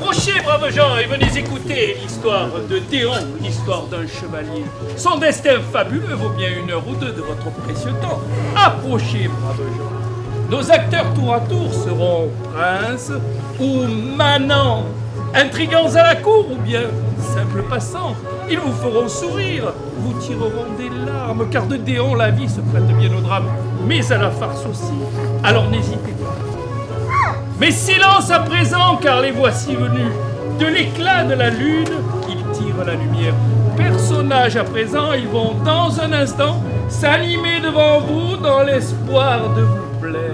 Approchez, braves gens, et venez écouter l'histoire de Déon, l'histoire d'un chevalier. Son destin fabuleux vaut bien 1 heure ou 2 de votre précieux temps. Approchez, braves gens. Nos acteurs tour à tour seront princes ou manants, intrigants à la cour ou bien simples passants. Ils vous feront sourire, vous tireront des larmes, car de Déon la vie se prête bien au drame, mais à la farce aussi. Alors n'hésitez pas. Mais silence à présent, car les voici venus. De l'éclat de la lune, ils tirent la lumière. Personnages à présent, ils vont dans un instant s'animer devant vous dans l'espoir de vous plaire.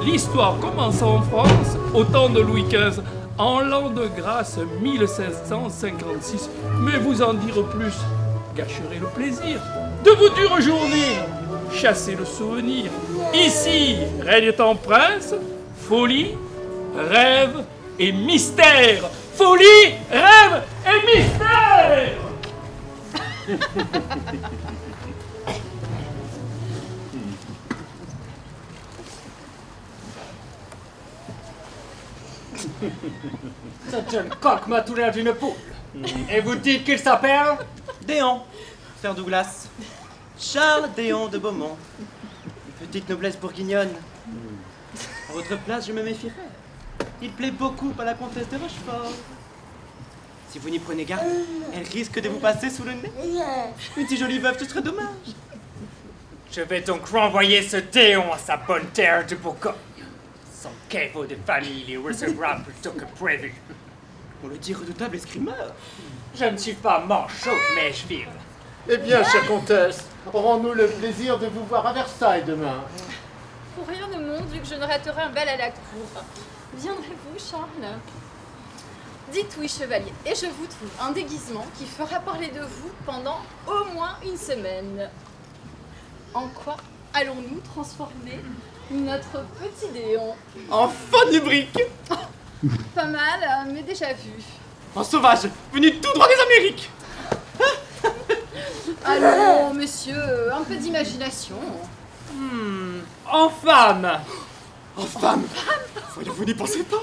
L'histoire commence en France, au temps de Louis XV, en l'an de grâce 1556. Mais vous en dire plus gâcherait le plaisir de vos dures journées. Chassez le souvenir. Ici règne en prince folie, rêve et mystère. Folie, rêve et mystère. Ce jeune coq m'a tout l'air d'une poule. Et vous dites qu'il s'appelle Déon, Sir Douglas. Charles Déon de Beaumont. Petite noblesse bourguignonne. À votre place, je me méfierais. Il plaît beaucoup à la comtesse de Rochefort. Si vous n'y prenez garde, elle risque de vous passer sous le nez. Une si jolie veuve, ce serait dommage. Je vais donc renvoyer ce Déon à sa bonne terre de Bourgogne. Son caveau de famille les recevra plutôt que prévu. On le dit redoutable escrimeur. Je ne suis pas manchot, mais je vire. Eh bien, chère comtesse, aurons-nous le plaisir de vous voir à Versailles demain? Pour rien au monde, vu que je ne raterai un bal à la cour. Viendrez-vous, Charles? Dites oui, chevalier, et je vous trouve un déguisement qui fera parler de vous pendant au moins 1 semaine. En quoi allons-nous transformer notre petit Déon? En faune lubrique. Pas mal, mais déjà vu. En sauvage, venu tout droit des Amériques. Allons, monsieur, un peu d'imagination. En femme. En femme. Voyons, vous n'y pensez pas.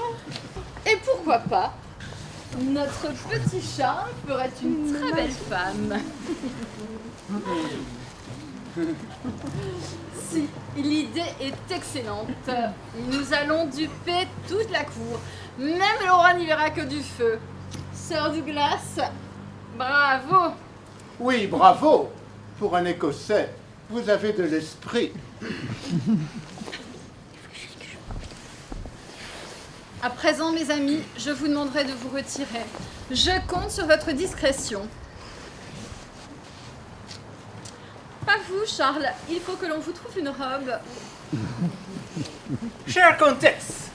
Et pourquoi pas? Notre petit Charles ferait une très belle femme. Si, l'idée est excellente. Nous allons duper toute la cour. Même Laura n'y verra que du feu. Sir Douglas, bravo. Oui, bravo. Pour un Écossais, vous avez de l'esprit. À présent, mes amis, je vous demanderai de vous retirer. Je compte sur votre discrétion. Pas vous, Charles. Il faut que l'on vous trouve une robe. Chère comtesse,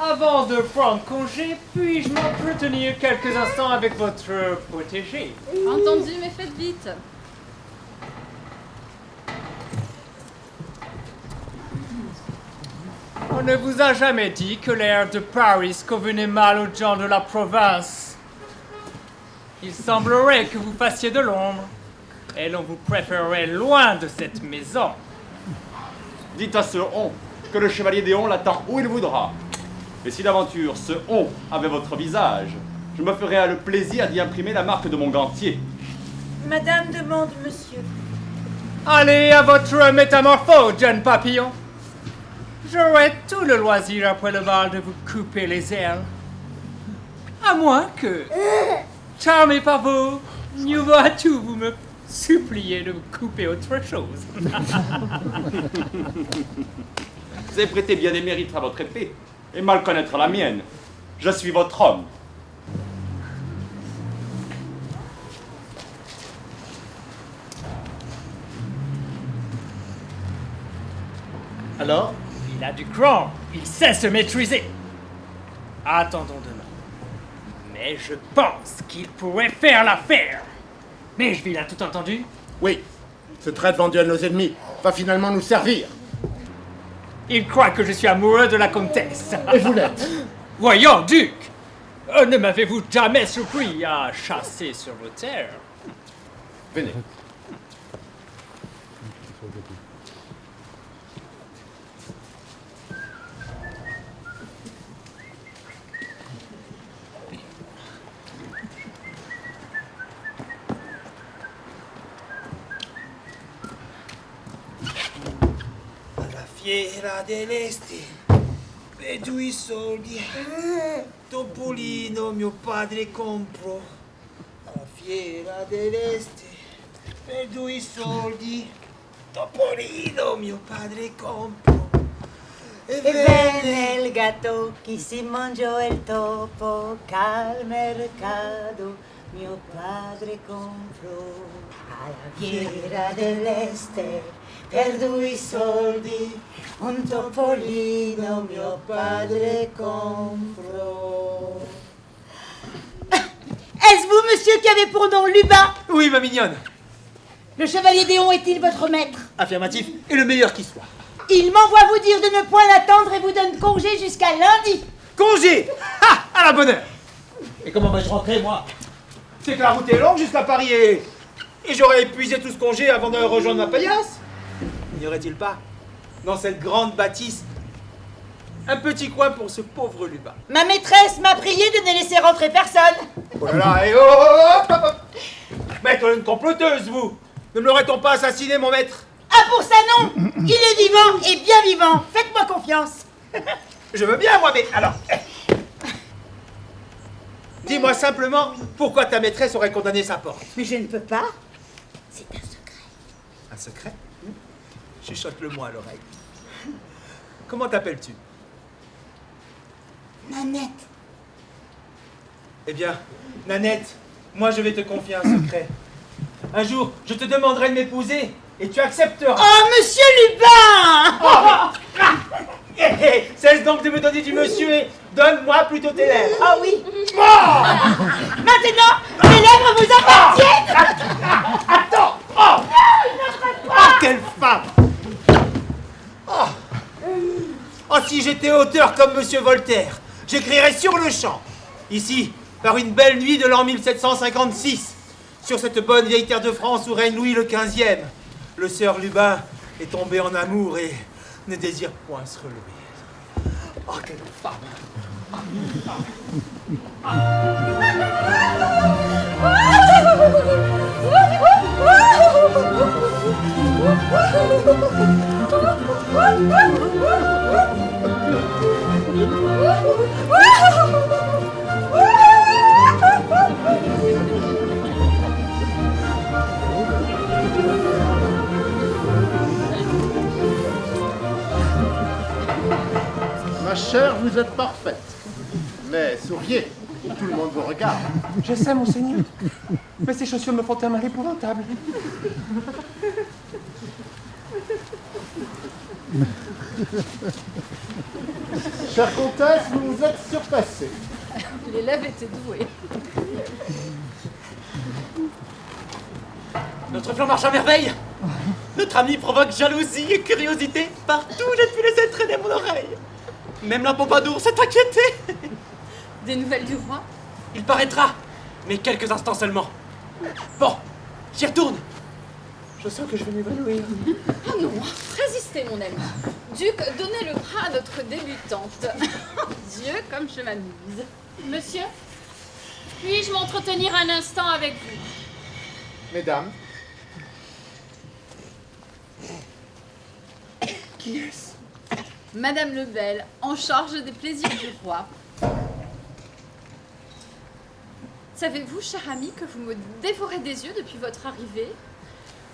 avant de prendre congé, puis-je m'entretenir quelques instants avec votre protégé? Entendu, mais faites vite. On ne vous a jamais dit que l'air de Paris convenait mal aux gens de la province. Il semblerait que vous fassiez de l'ombre, et l'on vous préférerait loin de cette maison. Dites à ce on que le chevalier Déon l'attend où il voudra. Et si d'aventure ce on avait votre visage, je me ferais le plaisir d'y imprimer la marque de mon gantier. Madame demande monsieur. Allez à votre métamorphose, jeune papillon. J'aurai tout le loisir après le bal de vous couper les ailes. À moins que, charmé par vos nouveaux atouts, vous me suppliez de vous couper autre chose. Vous avez prêté bien des mérites à votre épée, et mal connaître la mienne. Je suis votre homme. Alors? Il a du cran, il sait se maîtriser. Attendons demain. Mais je pense qu'il pourrait faire l'affaire. Mais je il a tout entendu? Oui, ce traître vendu à nos ennemis va finalement nous servir. Il croit que je suis amoureux de la comtesse. Et vous l'êtes. Voyons, duc, ne m'avez-vous jamais surpris à chasser sur vos terres? Venez. fiera dell'Este, per 2 soldi, Topolino mio padre compro. Alla fiera dell'Este, per 2 soldi, Topolino mio padre compro. E venne il gatto che si mangiò il topo, al mercato mio padre comprò. Alla fiera dell'Este, per 2 soldi, un topolino mio padre comprò. Est-ce vous, monsieur, qui avez pour nom Lubin? Oui, ma mignonne. Le chevalier Déon est-il votre maître? Affirmatif, et le meilleur qui soit. Il m'envoie vous dire de ne point l'attendre et vous donne congé jusqu'à lundi. Congé! Ah, à la bonne heure. Et comment vais-je rentrer, moi? C'est que la route est longue jusqu'à Paris et j'aurais épuisé tout ce congé avant de rejoindre ma paillasse. N'y aurait-il pas, dans cette grande bâtisse, un petit coin pour ce pauvre Lubin? Ma maîtresse m'a prié de ne laisser rentrer personne. Oh là là, et oh, hop, hop, hop. Maître, une comploteuse, vous! Ne me l'aurait-on pas assassiné, mon maître? Ah, pour ça, non. Il est vivant et bien vivant. Faites-moi confiance. Je veux bien, moi, mais alors... Dis-moi simplement pourquoi ta maîtresse aurait condamné sa porte. Mais je ne peux pas. C'est un secret. Un secret? Chuchote-le-moi à l'oreille. Comment t'appelles-tu? Nanette. Eh bien, Nanette, moi je vais te confier un secret. Un jour, je te demanderai de m'épouser et tu accepteras. Oh, monsieur Lubin! Cesse donc de me donner du monsieur et donne-moi plutôt tes lèvres. Ah oui. Maintenant, mes lèvres vous appartiennent. Attends! Oh, quelle femme! Oh, si j'étais auteur comme monsieur Voltaire, j'écrirais sur le champ, ici, par une belle nuit de l'an 1756, sur cette bonne vieille terre de France où règne Louis le XVe, le sieur Lubin est tombé en amour et ne désire point se relever. Oh, quelle femme! Ma chère, vous êtes parfaite. Mais souriez, tout le monde vous regarde. Je sais, monseigneur, mais ces chaussures me font un mal épouvantable. Chère comtesse, vous vous êtes surpassée. L'élève était doué. Notre plan marche à merveille. Notre ami provoque jalousie et curiosité partout où j'ai pu laisser traîner mon oreille. Même la Pompadour s'est inquiétée. Des nouvelles du roi? Il paraîtra, mais quelques instants seulement. Bon, j'y retourne. Je sens que je vais m'évanouir. Ah non, résistez mon ami. Duc, donnez le bras à notre débutante. Dieu, comme je m'amuse. Monsieur, puis-je m'entretenir un instant avec vous? Mesdames, Qui est-ce? Madame Lebel, en charge des plaisirs du roi. Savez-vous, cher ami, que vous me dévorez des yeux depuis votre arrivée?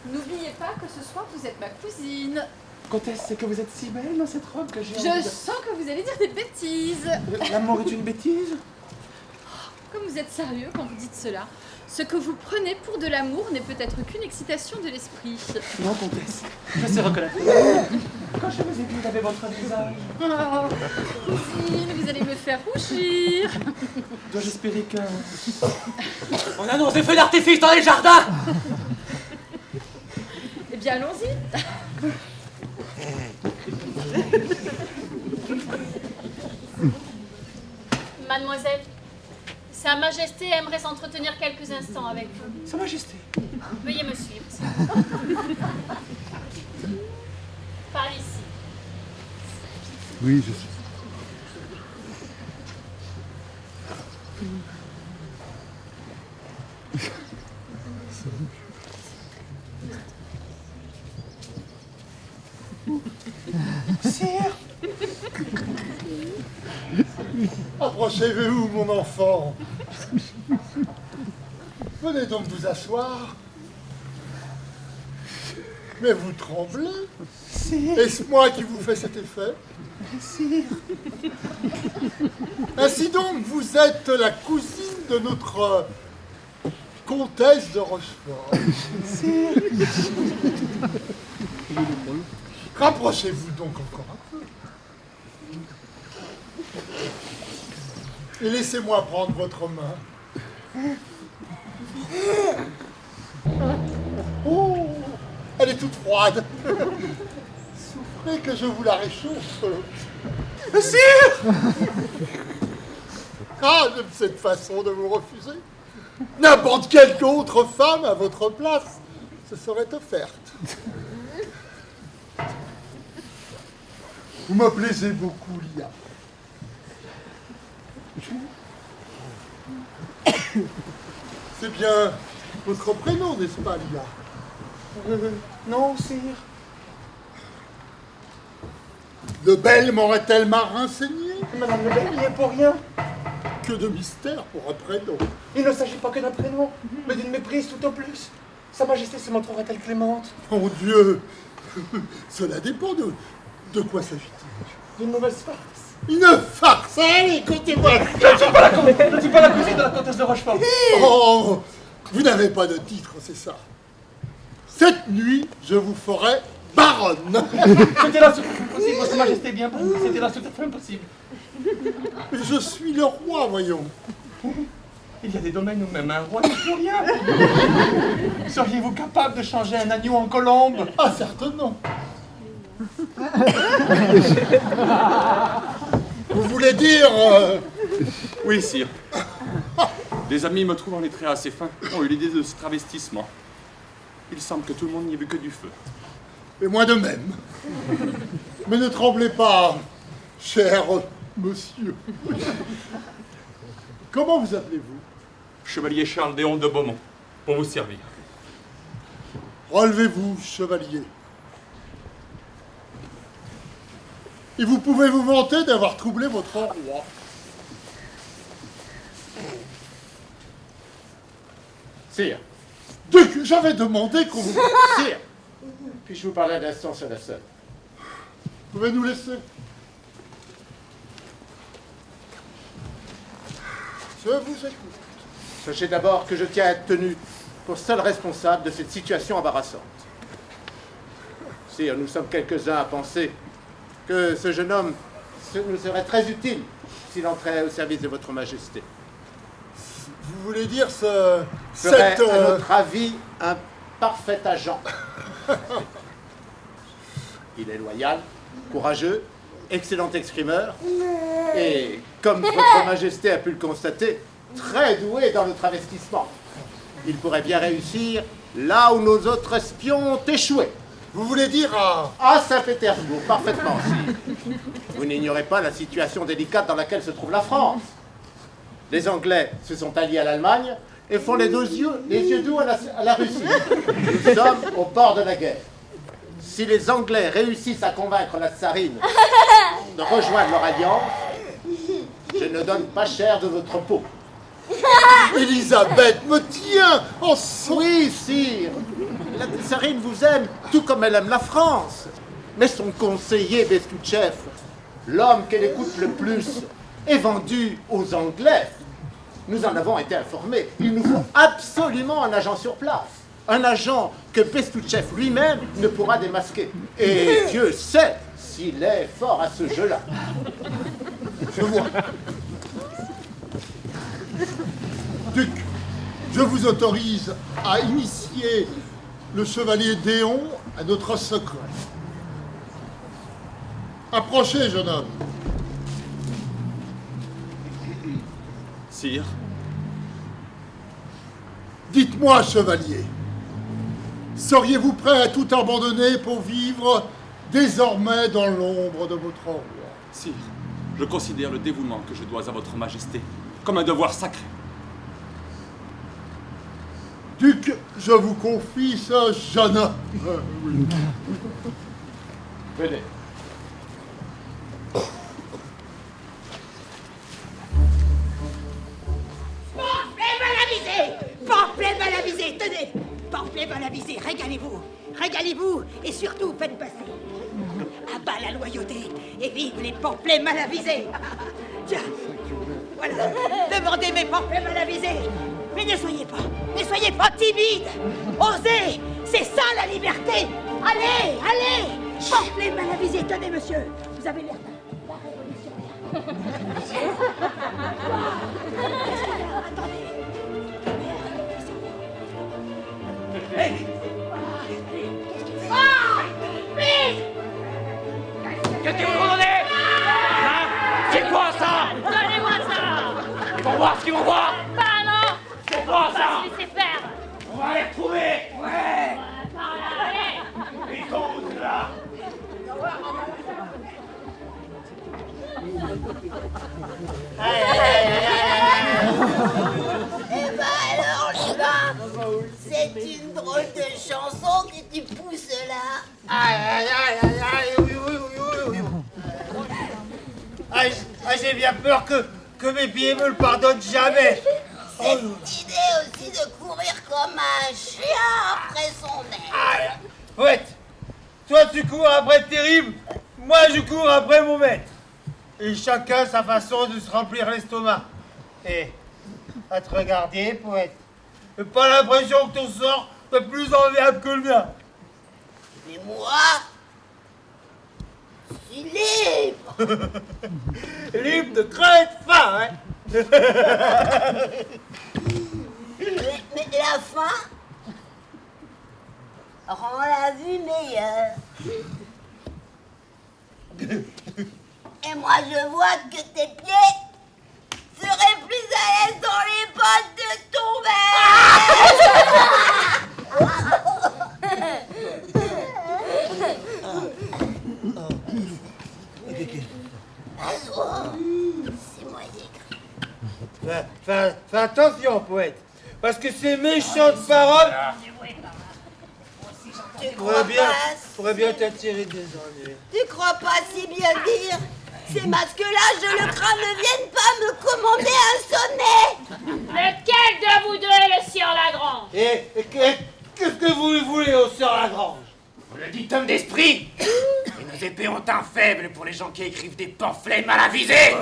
N'oubliez pas que ce soir, vous êtes ma cousine. Comtesse, c'est que vous êtes si belle dans cette robe que j'ai Je envie de... sens que vous allez dire des bêtises. L'amour est une bêtise? Comme vous êtes sérieux quand vous dites cela. Ce que vous prenez pour de l'amour n'est peut-être qu'une excitation de l'esprit. Non, comtesse, je sais reconnaître. Quand je vous ai vu, il avait votre visage. Oh, cousine, vous allez me faire rougir. Dois-je espérer que... On annonce des feux d'artifice dans les jardins. Eh bien, allons-y. Mademoiselle, Sa Majesté aimerait s'entretenir quelques instants avec vous. Sa Majesté. Veuillez me suivre. Par ici. Oui, je sais. Sire, Approchez-vous, mon enfant. Venez donc vous asseoir. Mais vous tremblez. Est-ce moi qui vous fais cet effet? Sire. Ainsi donc, vous êtes la cousine de notre comtesse de Rochefort. Sire. Rapprochez-vous donc encore un peu. Et laissez-moi prendre votre main. Oh, elle est toute froide. Souffrez que je vous la réchauffe. Sire. Ah, j'aime cette façon de vous refuser. N'importe quelle autre femme à votre place se serait offerte. Vous me plaisez beaucoup, Lia. C'est bien votre prénom, n'est-ce pas, Lia? Non, sire. Lebel m'aurait-elle renseigné? Madame Lebel, il n'y est pour rien. Que de mystère pour un prénom. Il ne s'agit pas que d'un prénom, mais d'une méprise tout au plus. Sa Majesté se montrera-t-elle clémente? Mon Dieu. Cela dépend de quoi s'agit-il? D'une mauvaise farce. Une farce. Allez, écoutez-moi. Je ne suis pas la cousine de la comtesse de Rochefort. Oh, vous n'avez pas de titre, c'est ça. Cette nuit, je vous ferai baronne. C'était la seule possible, Votre Majesté est bien bonne. C'était la seule impossible. Mais je suis le roi, voyons. Il y a des domaines où même un roi n'est plus rien. Seriez-vous capable de changer un agneau en colombe? Ah, certainement. Vous voulez dire... Oui, sire. Des amis me trouvant les traits assez fins ont eu l'idée de ce travestissement. Il semble que tout le monde n'y ait vu que du feu. Et moi de même. Mais ne tremblez pas, cher monsieur. Comment vous appelez-vous? Chevalier Charles Déon de Beaumont, pour vous servir. Relevez-vous, chevalier. Et vous pouvez vous vanter d'avoir troublé votre roi. Sire, Duc, j'avais demandé qu'on vous... sire, puis-je vous parler un instant sur la seule? Vous pouvez nous laisser. Je vous écoute. Sachez d'abord que je tiens à être tenu pour seul responsable de cette situation embarrassante. Sire, nous sommes quelques-uns à penser que ce jeune homme nous serait très utile s'il entrait au service de votre majesté. Vous voulez dire Serait, cette... à notre avis, un parfait agent. Il est loyal, courageux, excellent escrimeur, et, comme votre majesté a pu le constater, très doué dans le travestissement. Il pourrait bien réussir là où nos autres espions ont échoué. Vous voulez dire à Saint-Pétersbourg, parfaitement, si. Vous n'ignorez pas la situation délicate dans laquelle se trouve la France. Les Anglais se sont alliés à l'Allemagne et font les yeux doux à la Russie. Nous sommes au bord de la guerre. Si les Anglais réussissent à convaincre la tsarine de rejoindre leur alliance, je ne donne pas cher de votre peau. Élisabeth me tient en son... Oui, sire. La tsarine vous aime, tout comme elle aime la France. Mais son conseiller Bestouchev, l'homme qu'elle écoute le plus, est vendu aux Anglais. Nous en avons été informés. Il nous faut absolument un agent sur place. Un agent que Bestouchev lui-même ne pourra démasquer. Et Dieu sait s'il est fort à ce jeu-là. Je vois. Duc, je vous autorise à initier le chevalier Déon à notre secret. Approchez, jeune homme. Sire, Dites-moi, chevalier, seriez-vous prêt à tout abandonner pour vivre désormais dans l'ombre de votre roi? sire, je considère le dévouement que je dois à votre majesté comme un devoir sacré. Duc, je vous confie ce jeune homme. Oui. Venez. avisés, régalez-vous. Régalez-vous et surtout faites passer. À bas la loyauté et vive les pamphlets mal avisés. Tiens, voilà. Demandez mes pamphlets mal avisés. Mais ne soyez pas timides. Osez, c'est ça la liberté. Allez, allez. Pamphlets mal avisés, tenez monsieur. Vous avez l'air d'un révolutionnaire. Attendez. Hey. Qu'est-ce que vous donnez? Hein? C'est quoi ça? Donnez-moi ça. Ils vont voir ce qu'ils vont voir. Bah non. C'est quoi On va ça? se laisser faire. On va les retrouver. Ouais. Par là, allez. Ils sont où là? Eh ben alors, les gars, c'est une drôle de chanson que tu pousses là. Aïe, aïe, aïe, aïe, oui, oui, oui, oui, oui. J'ai bien peur que mes pieds me le pardonnent jamais. Cette idée aussi de courir comme un chien après son maître. Ouais, toi tu cours après Terrible, moi je cours après mon maître. Et chacun sa façon de se remplir l'estomac. Et à te regarder, poète, j'ai pas l'impression que ton sort soit plus enviable que le mien. Mais moi, je suis libre. Libre de crête faim, hein. Mais la faim rend la vue meilleure. Et moi je vois que tes pieds seraient plus à l'aise dans les bottes de ton C'est moi j'ai écrit. Fais attention, poète, parce que ces méchantes paroles pourraient bien t'attirer des ennuis. Tu crois pas si bien dire? Ces masques-là, je le crains, ne viennent pas me commander un sonnet. Lequel de vous deux est le sieur Lagrange? Et qu'est-ce que vous voulez au sœur Lagrange? Vous le dites homme d'esprit. Et nos épées ont un faible pour les gens qui écrivent des pamphlets mal avisés.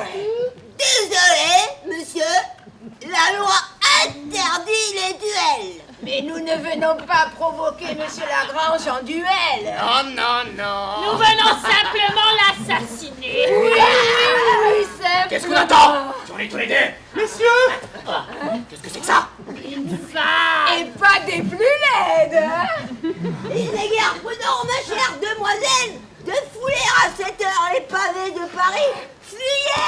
Désolé, monsieur. La loi interdit les duels. Mais nous ne venons pas provoquer monsieur Lagrange en duel. Non, non, non. Nous venons simplement l'assassiner. Oui, c'est... Qu'est-ce qu'on attend? Sur les tous les deux. Messieurs! Qu'est-ce que c'est que ça? Une femme. Et pas des plus laides, hein? Il est guère prudent, ma chère demoiselle, de fouler à cette heure les pavés de Paris. Fuyez!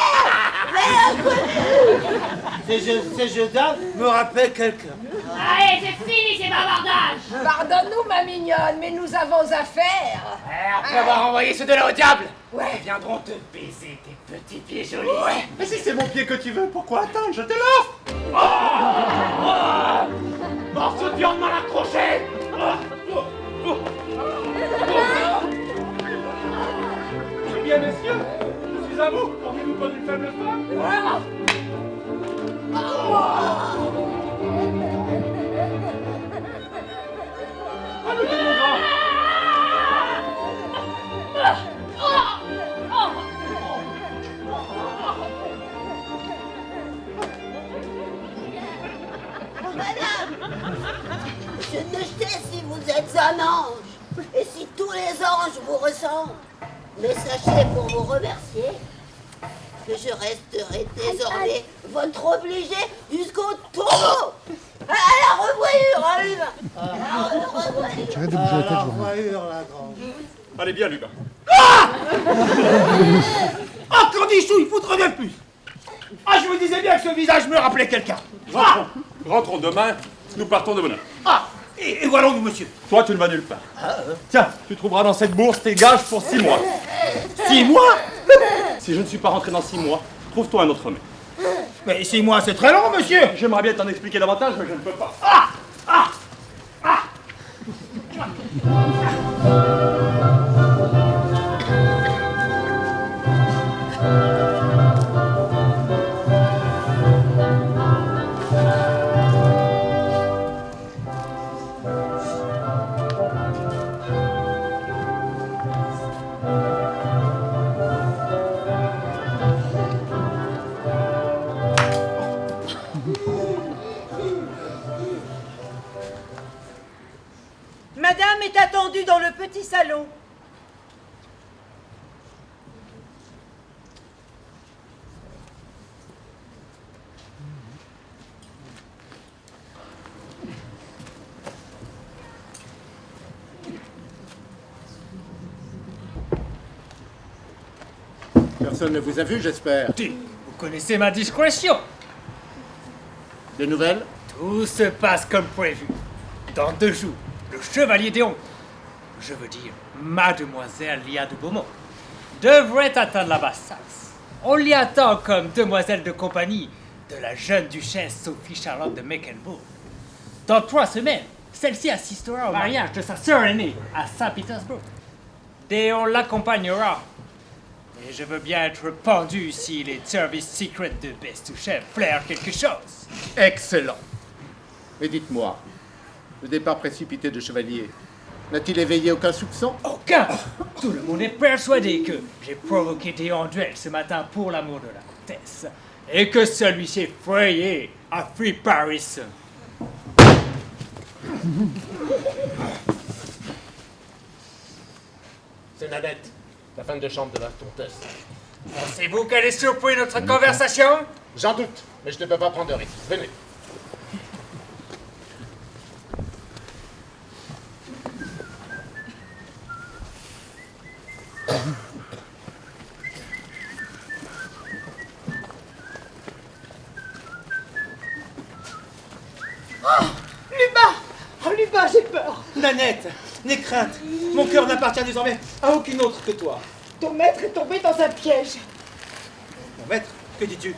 Ces jeux d'armes me rappellent quelqu'un. Allez, c'est fini ces bavardages. Pardonne-nous, ma mignonne, mais nous avons affaire. Après avoir envoyé ceux de là au diable, ils viendront te baiser tes petits pieds jolis. Ouais. Mais si c'est mon pied que tu veux, pourquoi attendre? Je te l'offre. Morceau de viande mal accroché. Eh bien, messieurs, je suis à vous. Pourriez-vous pas une faible femme? Allez, mon grand. Madame, je ne sais si vous êtes un ange et si tous les anges vous ressemblent. Mais sachez pour vous remercier que je resterai désormais votre obligé jusqu'au tombeau. À la revoyure, hein, Lubin. Arrête de bouger la tête, je vois rien. Allez bien, Lubin. Ah, Cornichou, il faudrait bien plus. Ah, je me disais bien que ce visage me rappelait quelqu'un. Rentrons. Rentrons demain. Nous partons de bonne heure. Ah, et où allons-nous, monsieur? Toi, tu ne vas nulle part. Tiens, tu trouveras dans cette bourse tes gages pour 6 mois. 6 mois? Si je ne suis pas rentré dans 6 mois, trouve-toi un autre mec. Mais 6 mois, c'est très long, monsieur. J'aimerais bien t'en expliquer davantage, mais je ne peux pas. dame est attendue dans le petit salon. Personne ne vous a vu, j'espère. Vous connaissez ma discrétion. Des nouvelles? Tout se passe comme prévu. Dans 2 jours, le chevalier Déon, je veux dire mademoiselle Lia de Beaumont, devrait atteindre la Basse-Saxe. On l'y attend comme demoiselle de compagnie de la jeune duchesse Sophie-Charlotte de Mecklenburg. Dans 3 semaines, celle-ci assistera au mariage de sa sœur aînée à Saint-Pétersbourg. Déon l'accompagnera. Et je veux bien être pendu si les services secrets de Bestouchev flairent quelque chose. Excellent. Mais dites-moi, le départ précipité de Chevalier n'a-t-il éveillé aucun soupçon? Aucun. Tout le monde est persuadé que j'ai provoqué Déon en duel ce matin pour l'amour de la comtesse. Et que celui-ci est frayé à Free Paris. C'est Nanette, la femme de chambre de la comtesse. Pensez-vous qu'elle ait surpris notre conversation? J'en doute, mais je ne peux pas prendre de risque. Venez. Oh, Lubin, j'ai peur. Nanette, n'aie crainte. Mon cœur n'appartient désormais à aucune autre que toi. Ton maître est tombé dans un piège. Mon maître, que dis-tu?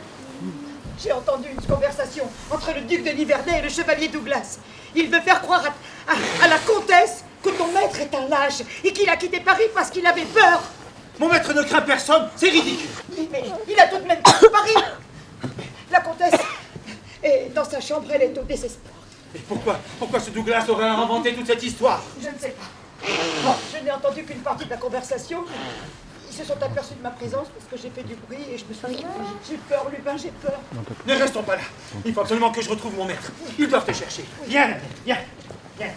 J'ai entendu une conversation entre le duc de Nivernais et le chevalier Douglas. Il veut faire croire à la comtesse que ton maître est un lâche et qu'il a quitté Paris parce qu'il avait peur. Mon maître ne craint personne, c'est ridicule. Mais il a tout de même quitté Paris. La comtesse est dans sa chambre, elle est au désespoir. Et pourquoi ce Douglas aurait inventé toute cette histoire? Je ne sais pas. Bon, je n'ai entendu qu'une partie de la conversation. Ils se sont aperçus de ma présence parce que j'ai fait du bruit et je me suis dit, j'ai peur, Lubin, j'ai peur. Ne restons pas là. Il faut absolument que je retrouve mon maître. Ils doivent te chercher. Viens, Nanette, viens. Viens.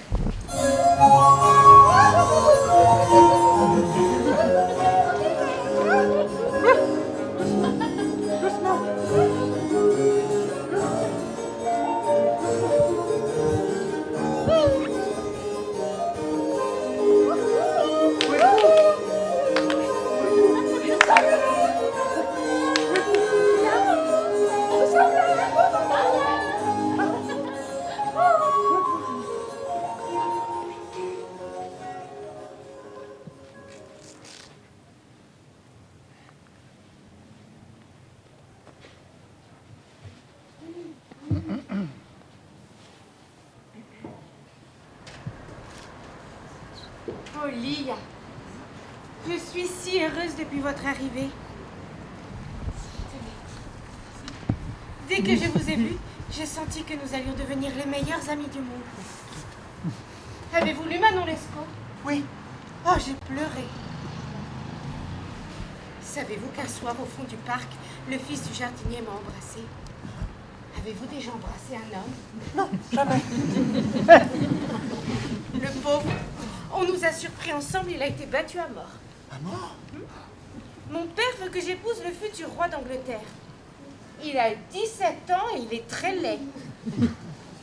Oh, Lia, je suis si heureuse depuis votre arrivée. Dès que je vous ai vu, j'ai senti que nous allions devenir les meilleurs amis du monde. Avez-vous lu Manon Lescaut? Oui. Oh, j'ai pleuré. Savez-vous qu'un soir, au fond du parc, le fils du jardinier m'a embrassée? Avez-vous déjà embrassé un homme? Non, jamais. Le pauvre, on nous a surpris ensemble, il a été battu à mort. À mort? Mon père veut que j'épouse le futur roi d'Angleterre. Il a 17 ans et il est très laid.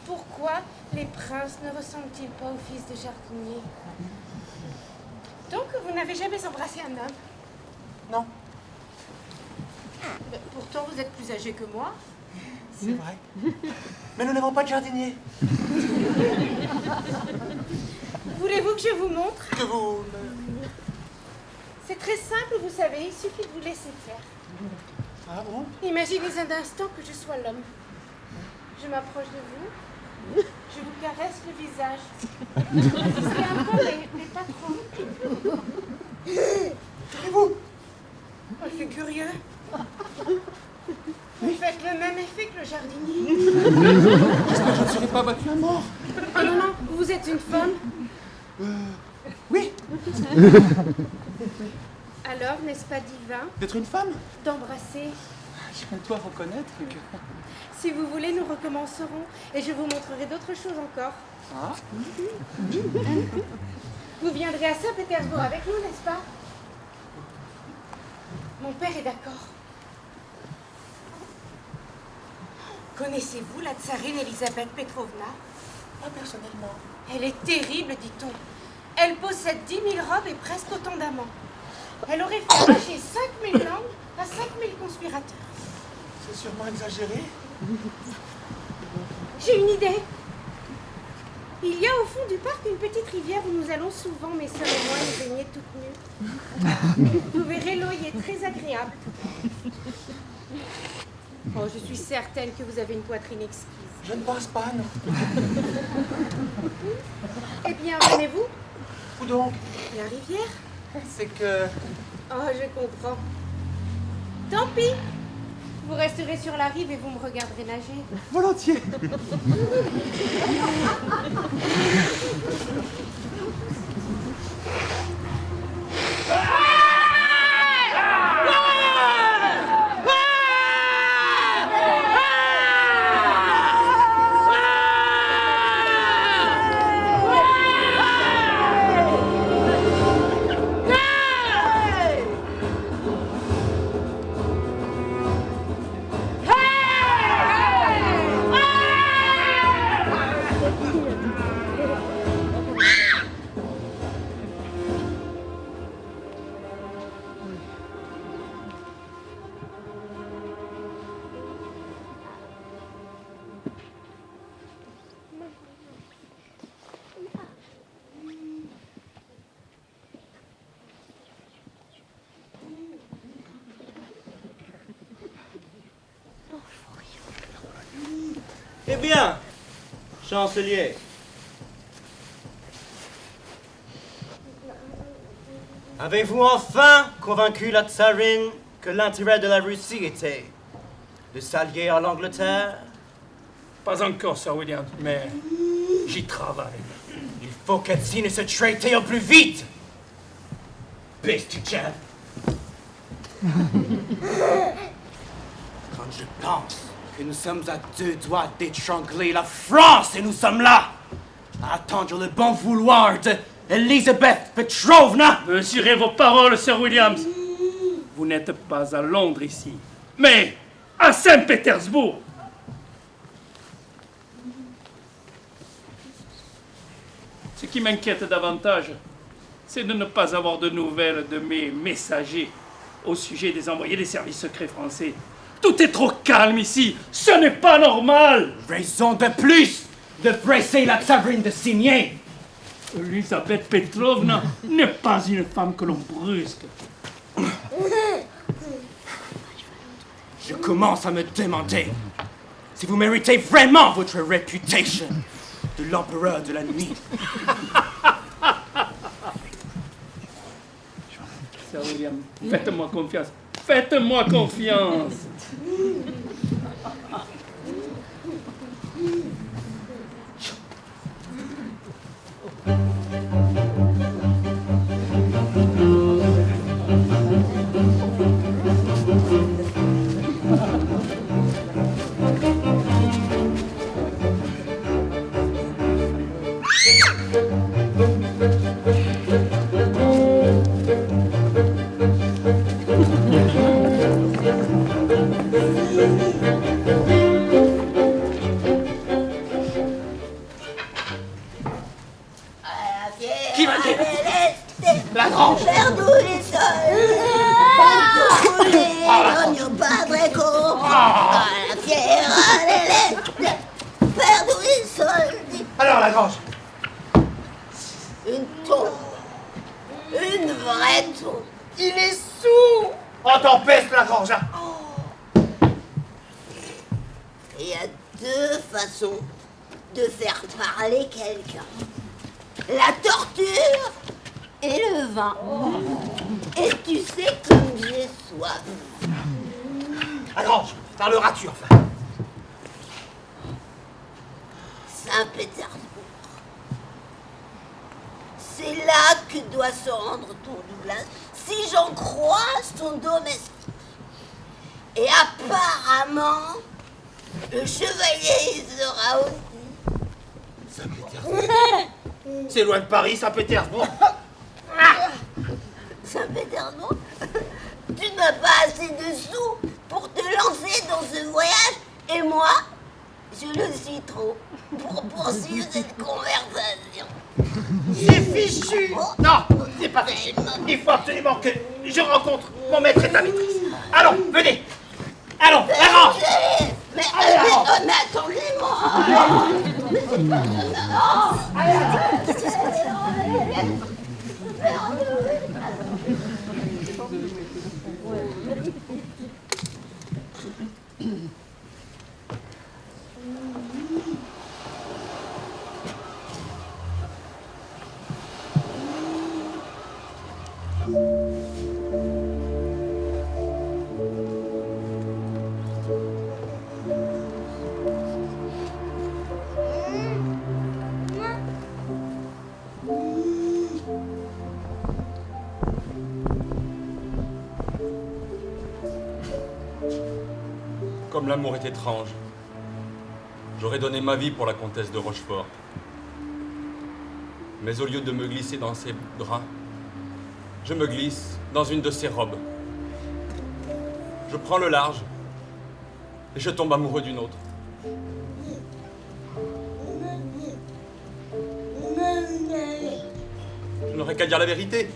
Pourquoi les princes ne ressemblent-ils pas au fils de jardinier? Donc, vous n'avez jamais embrassé un homme? Non. Mais pourtant, vous êtes plus âgé que moi. C'est vrai. Mais nous n'avons pas de jardinier. Voulez-vous que je vous montre? Que vous... C'est très simple, vous savez, il suffit de vous laisser faire. Ah bon? Imaginez un instant que je sois l'homme. Je m'approche de vous, je vous caresse le visage. Résistez un peu, mais pas trop. Tenez-vous! Oh, c'est curieux. Vous faites le même effet que le jardinier. J'espère que je ne serai pas battu à mort. Oh non, non, vous êtes une femme. Oui. Alors, n'est-ce pas divin D'être une femme? d'embrasser? Je dois reconnaître que... Si vous voulez, nous recommencerons et je vous montrerai d'autres choses encore. Ah. Vous viendrez à Saint-Pétersbourg avec nous, n'est-ce pas? Mon père est d'accord. Connaissez-vous la tsarine Elisabeth Petrovna? Pas personnellement. Elle est terrible, dit-on. Elle possède 10 000 robes et presque autant d'amants. Elle aurait fait arracher 5 000 langues à 5 000 conspirateurs. C'est sûrement exagéré. J'ai une idée. Il y a au fond du parc une petite rivière où nous allons souvent, mes sœurs et moi, nous baigner toutes nues. Vous verrez, l'eau y est très agréable. Oh, je suis certaine que vous avez une poitrine exquise. Je ne pense pas, non. Eh bien, venez-vous. Où donc? La rivière? C'est que... Oh, je comprends. Tant pis. Vous resterez sur la rive et vous me regarderez nager. Volontiers. Eh bien, chancelier, avez-vous enfin convaincu la tsarine que l'intérêt de la Russie était de s'allier à l'Angleterre? Pas encore, Sir William, mais j'y travaille. Il faut qu'elle signe ce traité au plus vite. Bestouchev. Quand je pense que nous sommes à 2 doigts d'étrangler la France et nous sommes là, à attendre le bon vouloir de Elisabeth Petrovna. Mesurez vos paroles, Sir Williams. Vous n'êtes pas à Londres ici, mais à Saint-Pétersbourg. Ce qui m'inquiète davantage, c'est de ne pas avoir de nouvelles de mes messagers au sujet des envoyés des services secrets français. Tout est trop calme ici. Ce n'est pas normal. Raison de plus de presser la tsarine de signer. Elisabeth Petrovna n'est pas une femme que l'on brusque. Je commence à me demander si vous méritez vraiment votre réputation de l'empereur de la nuit. Sir William, faites-moi confiance. Faites-moi confiance. Qui va dire? La Grange. Perdu les sols, l'ogno padre compra, la fiera l'élette, perdu les soldi. Alors, la Grange. Une tombe, une vraie tombe. Il est sous. Oh, t'empêche, la Grange, hein. Il y a 2 façons de faire parler quelqu'un. La torture et le vin. Et tu sais comme j'ai soif. La Grange, parleras-tu enfin? Saint-Pétersbourg. C'est là que doit se rendre ton Douglas, si j'en crois son domestique. Et apparemment, le chevalier y sera aussi. Saint-Pétersbourg. C'est loin de Paris, Saint-Pétersbourg. Saint-Pétersbourg, tu n'as pas assez de sous pour te lancer dans ce voyage, et moi, je le suis trop pour poursuivre cette conversation. C'est fichu. Non, c'est pas fichu. Il faut absolument que je rencontre mon maître et ta maîtresse. Allons, venez. Allons, allons. Mais attendez-moi. Comme l'amour est étrange, j'aurais donné ma vie pour la comtesse de Rochefort. Mais au lieu de me glisser dans ses draps, je me glisse dans une de ses robes. Je prends le large et je tombe amoureux d'une autre. Je n'aurais qu'à dire la vérité.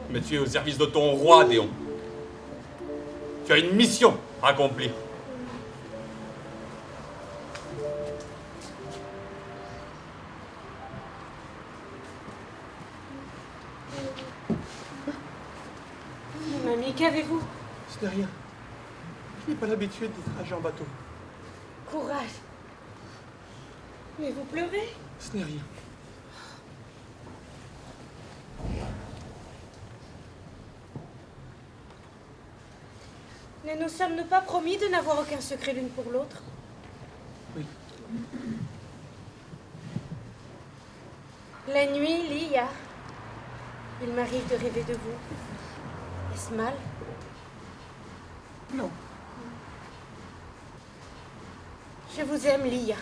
Mais tu es au service de ton roi, Déon. Tu as une mission à accomplir. Mamie, qu'avez-vous? Ce n'est rien. Je n'ai pas l'habitude d'être trajets en bateau. Courage. Mais vous pleurez? Ce n'est rien. Ne nous sommes-nous pas promis de n'avoir aucun secret l'une pour l'autre? Oui. La nuit, Lia, il m'arrive de rêver de vous. Est-ce mal? Non. Je vous aime, Lia.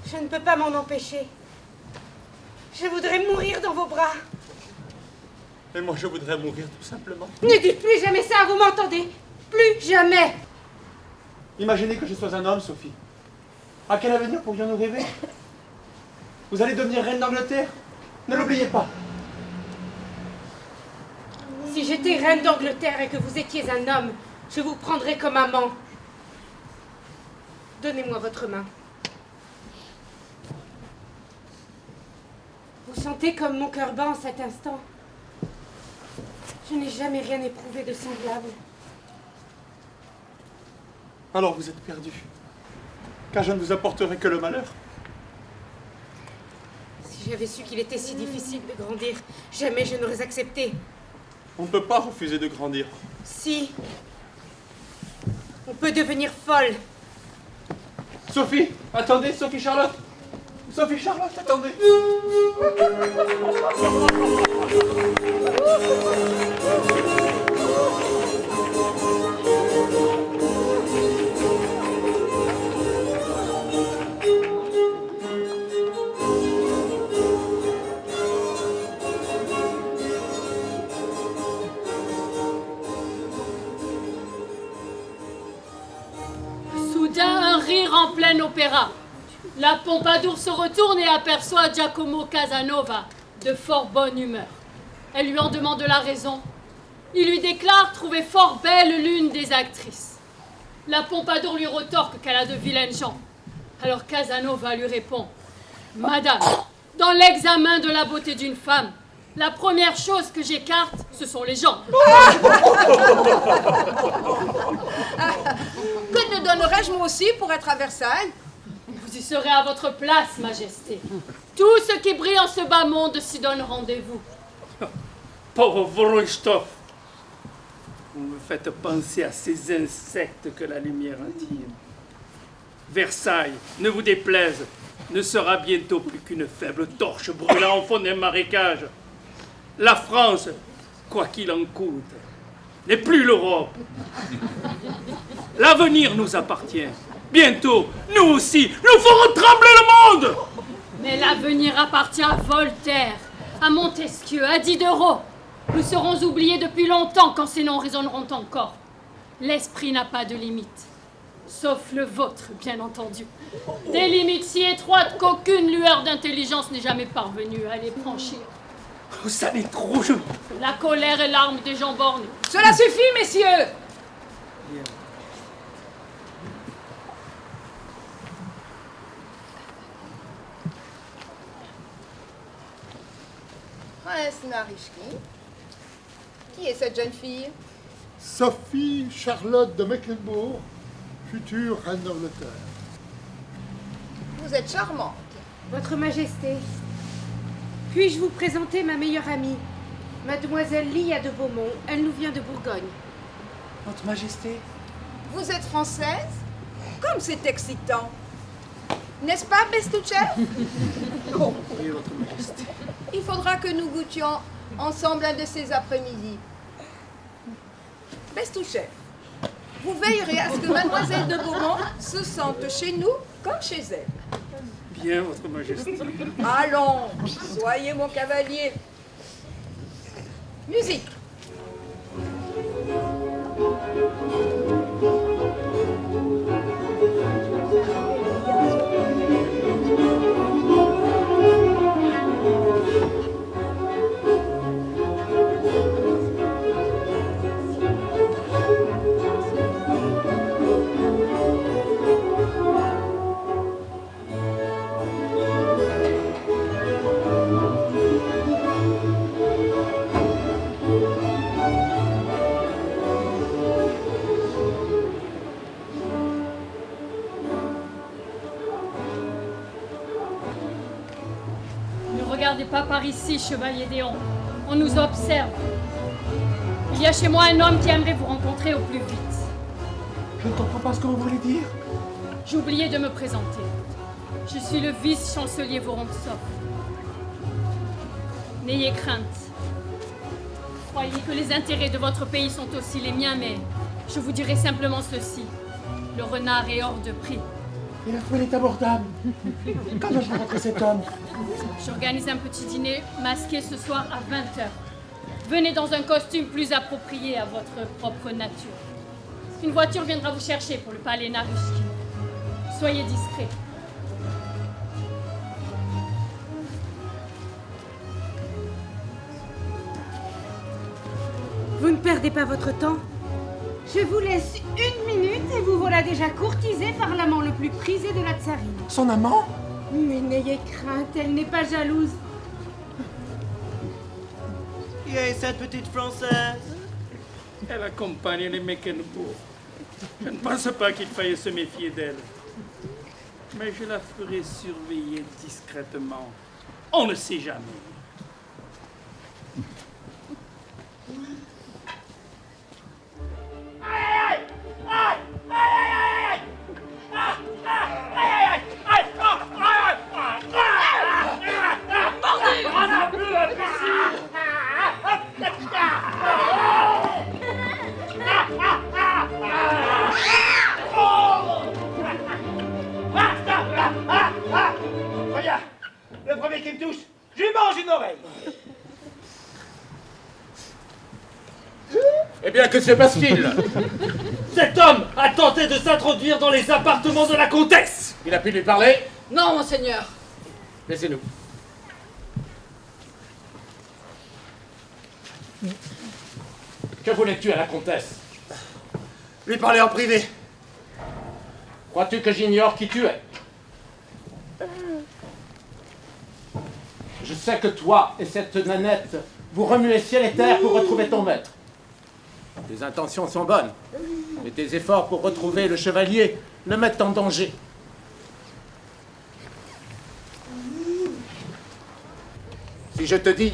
Je ne peux pas m'en empêcher. Je voudrais mourir dans vos bras. Et moi, je voudrais mourir tout simplement. Ne dites plus jamais ça, vous m'entendez? Plus jamais. Imaginez que je sois un homme, Sophie. À quel avenir pourrions-nous rêver? Vous allez devenir reine d'Angleterre? Ne l'oubliez pas. Si j'étais reine d'Angleterre et que vous étiez un homme, je vous prendrais comme amant. Donnez-moi votre main. Vous sentez comme mon cœur bat en cet instant? Je n'ai jamais rien éprouvé de semblable. Alors vous êtes perdu. Car je ne vous apporterai que le malheur. Si j'avais su qu'il était si difficile de grandir, jamais je n'aurais accepté. On ne peut pas refuser de grandir. Si. On peut devenir folle. Sophie, attendez, Sophie Charlotte. Sophie Charlotte, attendez. Soudain, un rire en plein opéra. La Pompadour se retourne et aperçoit Giacomo Casanova, de fort bonne humeur. Elle lui en demande la raison. Il lui déclare trouver fort belle l'une des actrices. La Pompadour lui retorque qu'elle a de vilaines jambes. Alors Casanova lui répond « Madame, dans l'examen de la beauté d'une femme, la première chose que j'écarte, ce sont les jambes. » Que ne donnerais-je moi aussi pour être à Versailles? Vous y serez à votre place, Majesté. Tous ceux qui brillent en ce bas monde s'y donnent rendez-vous. Pauvre Vorochtov, vous me faites penser à ces insectes que la lumière attire. Versailles, ne vous déplaise, ne sera bientôt plus qu'une faible torche brûlant au fond d'un marécage. La France, quoi qu'il en coûte, n'est plus l'Europe. L'avenir nous appartient. Bientôt, nous aussi, nous ferons trembler le monde. Mais l'avenir appartient à Voltaire, à Montesquieu, à Diderot. Nous serons oubliés depuis longtemps quand ces noms résonneront encore. L'esprit n'a pas de limite. Sauf le vôtre, bien entendu. Des limites si étroites qu'aucune lueur d'intelligence n'est jamais parvenue à les franchir. Oh, ça n'est trop joli. La colère est l'arme des gens bornés. Cela suffit, messieurs. Prince Narishki, qui est cette jeune fille? Sophie Charlotte de Mecklembourg, future reine d'Angleterre. Vous êtes charmante. Votre Majesté, puis-je vous présenter ma meilleure amie, Mademoiselle Lia de Beaumont. Elle nous vient de Bourgogne. Votre Majesté. Vous êtes française? Comme c'est excitant. N'est-ce pas, Bestouchev? Oh, oui, Votre Majesté. Il faudra que nous goûtions ensemble un de ces après-midi. Bestouchev, vous veillerez à ce que Mademoiselle de Beaumont se sente chez nous comme chez elle. Bien, Votre Majesté. Allons, soyez mon cavalier. Musique. Ne regardez pas par ici, chevalier Déon. On nous observe. Il y a chez moi un homme qui aimerait vous rencontrer au plus vite. Je ne comprends pas ce que vous voulez dire. J'ai oublié de me présenter. Je suis le vice-chancelier Vorontsov. N'ayez crainte. Croyez que les intérêts de votre pays sont aussi les miens, mais je vous dirai simplement ceci. Le renard est hors de prix. Et la fouille est abordable. Quand dois-je rencontrer cet homme? J'organise un petit dîner masqué ce soir à 20h. Venez dans un costume plus approprié à votre propre nature. Une voiture viendra vous chercher pour le palais Narushkin. Soyez discret. Vous ne perdez pas votre temps. Je vous laisse 1 minute et vous voilà déjà courtisé par l'amant le plus prisé de la tsarine. Son amant? Mais n'ayez crainte, elle n'est pas jalouse. Qui est cette petite Française? Elle accompagne les Mecklembourg. Je ne pense pas qu'il faille se méfier d'elle. Mais je la ferai surveiller discrètement. On ne sait jamais. Regarde, le premier qui me touche, je lui mange une oreille. Eh bien, que se passe-t-il? Cet homme a tenté de s'introduire dans les appartements de la comtesse. Il a pu lui parler? Non, monseigneur. Laissez-nous. Que voulais-tu à la comtesse? Lui parler en privé. Crois-tu que j'ignore qui tu es? Je sais que toi et cette nanette, vous remuez ciel et terre pour retrouver ton maître. Tes intentions sont bonnes, mais tes efforts pour retrouver le chevalier le mettent en danger. Si je te dis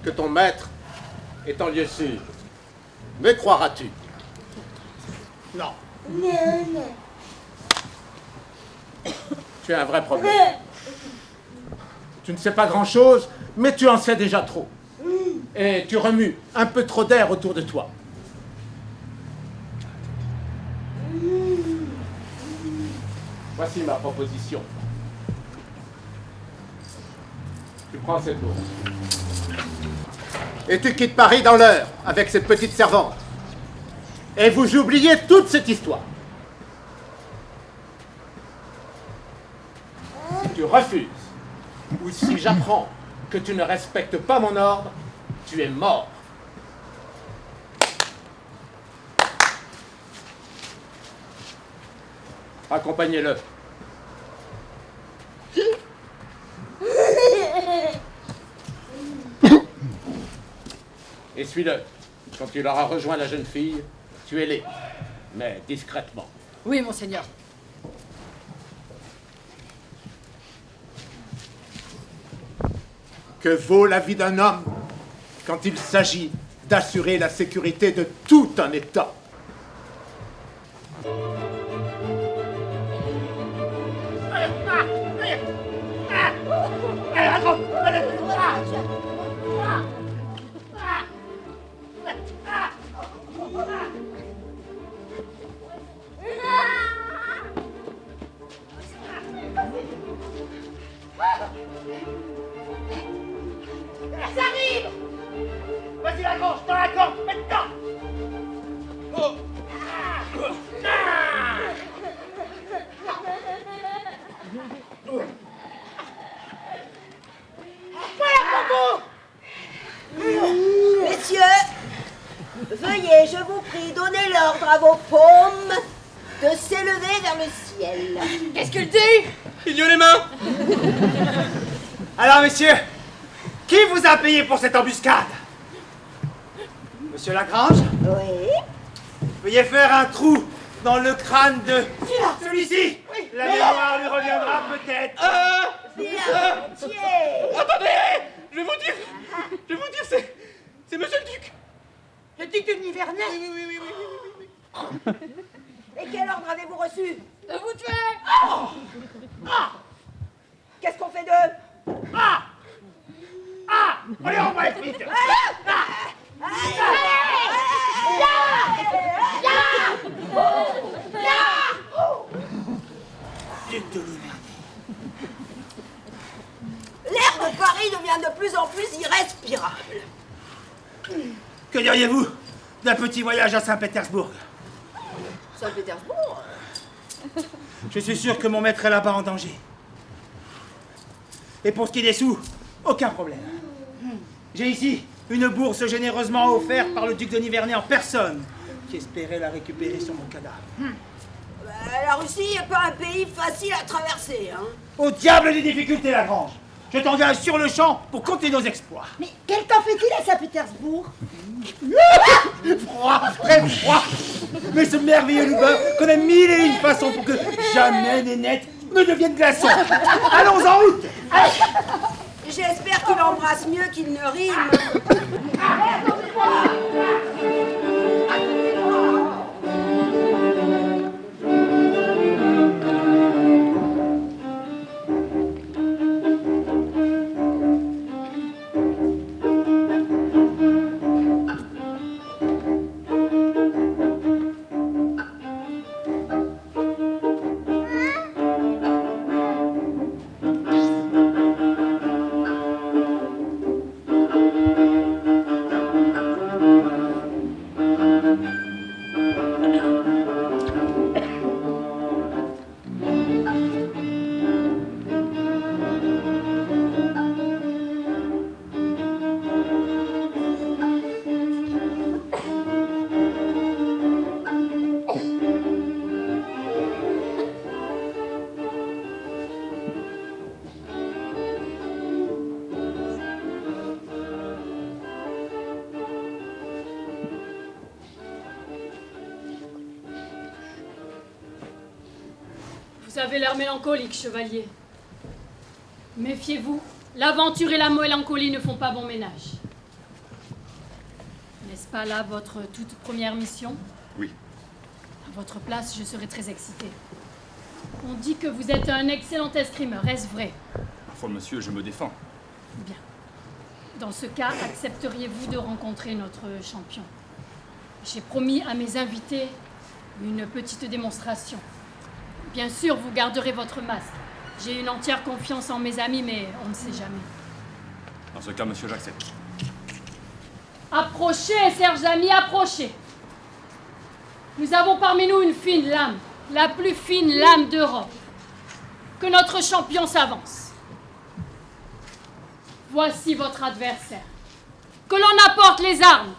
que ton maître est en lieu sûr, me croiras-tu? Non. Tu as un vrai problème. Tu ne sais pas grand-chose, mais tu en sais déjà trop. Et tu remues un peu trop d'air autour de toi. Voici ma proposition. Tu prends cette bourse. Et tu quittes Paris dans l'heure, avec cette petite servante. Et vous oubliez toute cette histoire. Si tu refuses, ou si j'apprends que tu ne respectes pas mon ordre, tu es mort. Accompagnez-le. Et suis-le. Quand il aura rejoint la jeune fille, tuez-les, mais discrètement. Oui, monseigneur. Que vaut la vie d'un homme quand il s'agit d'assurer la sécurité de tout un État? Ça arrive! Vas-y, la gorge, dans la gorge, maintenant! Oh. Voilà pour vous! Messieurs, veuillez, je vous prie, donner l'ordre à vos paumes de s'élever vers le ciel. Qu'est-ce qu'il dit? Idiot les mains! Alors, messieurs, qui vous a payé pour cette embuscade? Monsieur Lagrange? Oui. Veuillez faire un trou dans le crâne de celui-ci. La mémoire lui reviendra peut-être. Attendez! Je vais vous dire, c'est monsieur le duc. Le duc de Nivernais? Oui. Et quel ordre avez-vous reçu? De vous tuer! Qu'est-ce qu'on fait d'eux? Allez, on va être vite. Duc de Nivernais. L'air de Paris devient de plus en plus irrespirable. Que diriez-vous d'un petit voyage à Saint-Pétersbourg? Saint-Pétersbourg? Je suis sûr que mon maître est là-bas en danger. Et pour ce qui est des sous, aucun problème. J'ai ici une bourse généreusement offerte par le duc de Nivernais en personne, qui espérait la récupérer sur mon cadavre. La Russie n'est pas un pays facile à traverser, hein. Au diable des difficultés, Lagrange. Je t'engage sur le champ pour compter nos exploits. Mais quel temps fait-il à Saint-Pétersbourg? Froid, très froid. Mais ce merveilleux Lubin connaît mille et une façons pour que jamais Nénette ne devienne glaçon. Allons en route. J'espère qu'il embrasse mieux qu'il ne rime. Vous avez l'air mélancolique, chevalier. Méfiez-vous, l'aventure et la mélancolie ne font pas bon ménage. N'est-ce pas là votre toute première mission? Oui. À votre place, je serais très excitée. On dit que vous êtes un excellent escrimeur, est-ce vrai? Ma foi, monsieur, je me défends. Bien. Dans ce cas, accepteriez-vous de rencontrer notre champion? J'ai promis à mes invités une petite démonstration. Bien sûr, vous garderez votre masque. J'ai une entière confiance en mes amis, mais on ne sait jamais. Dans ce cas, monsieur, j'accepte. Approchez, Serge Ami, approchez. Nous avons parmi nous une fine lame, la plus fine lame d'Europe. Que notre champion s'avance. Voici votre adversaire. Que l'on apporte les armes.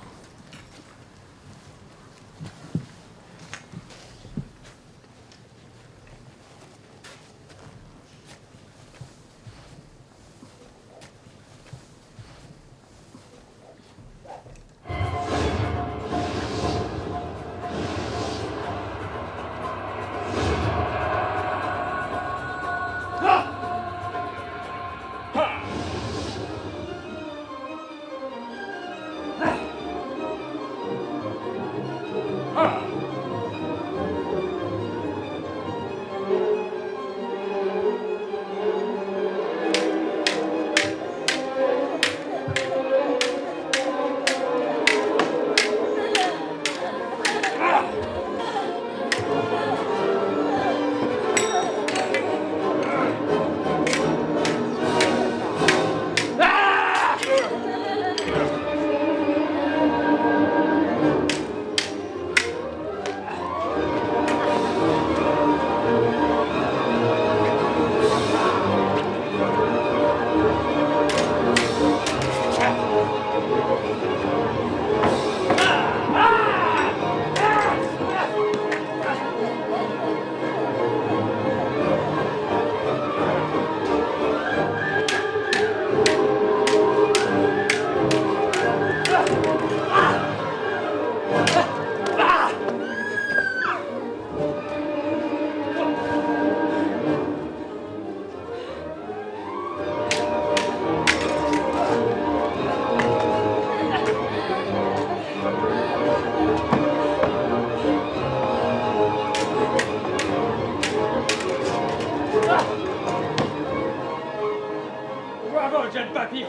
Bravo, jeune papillon.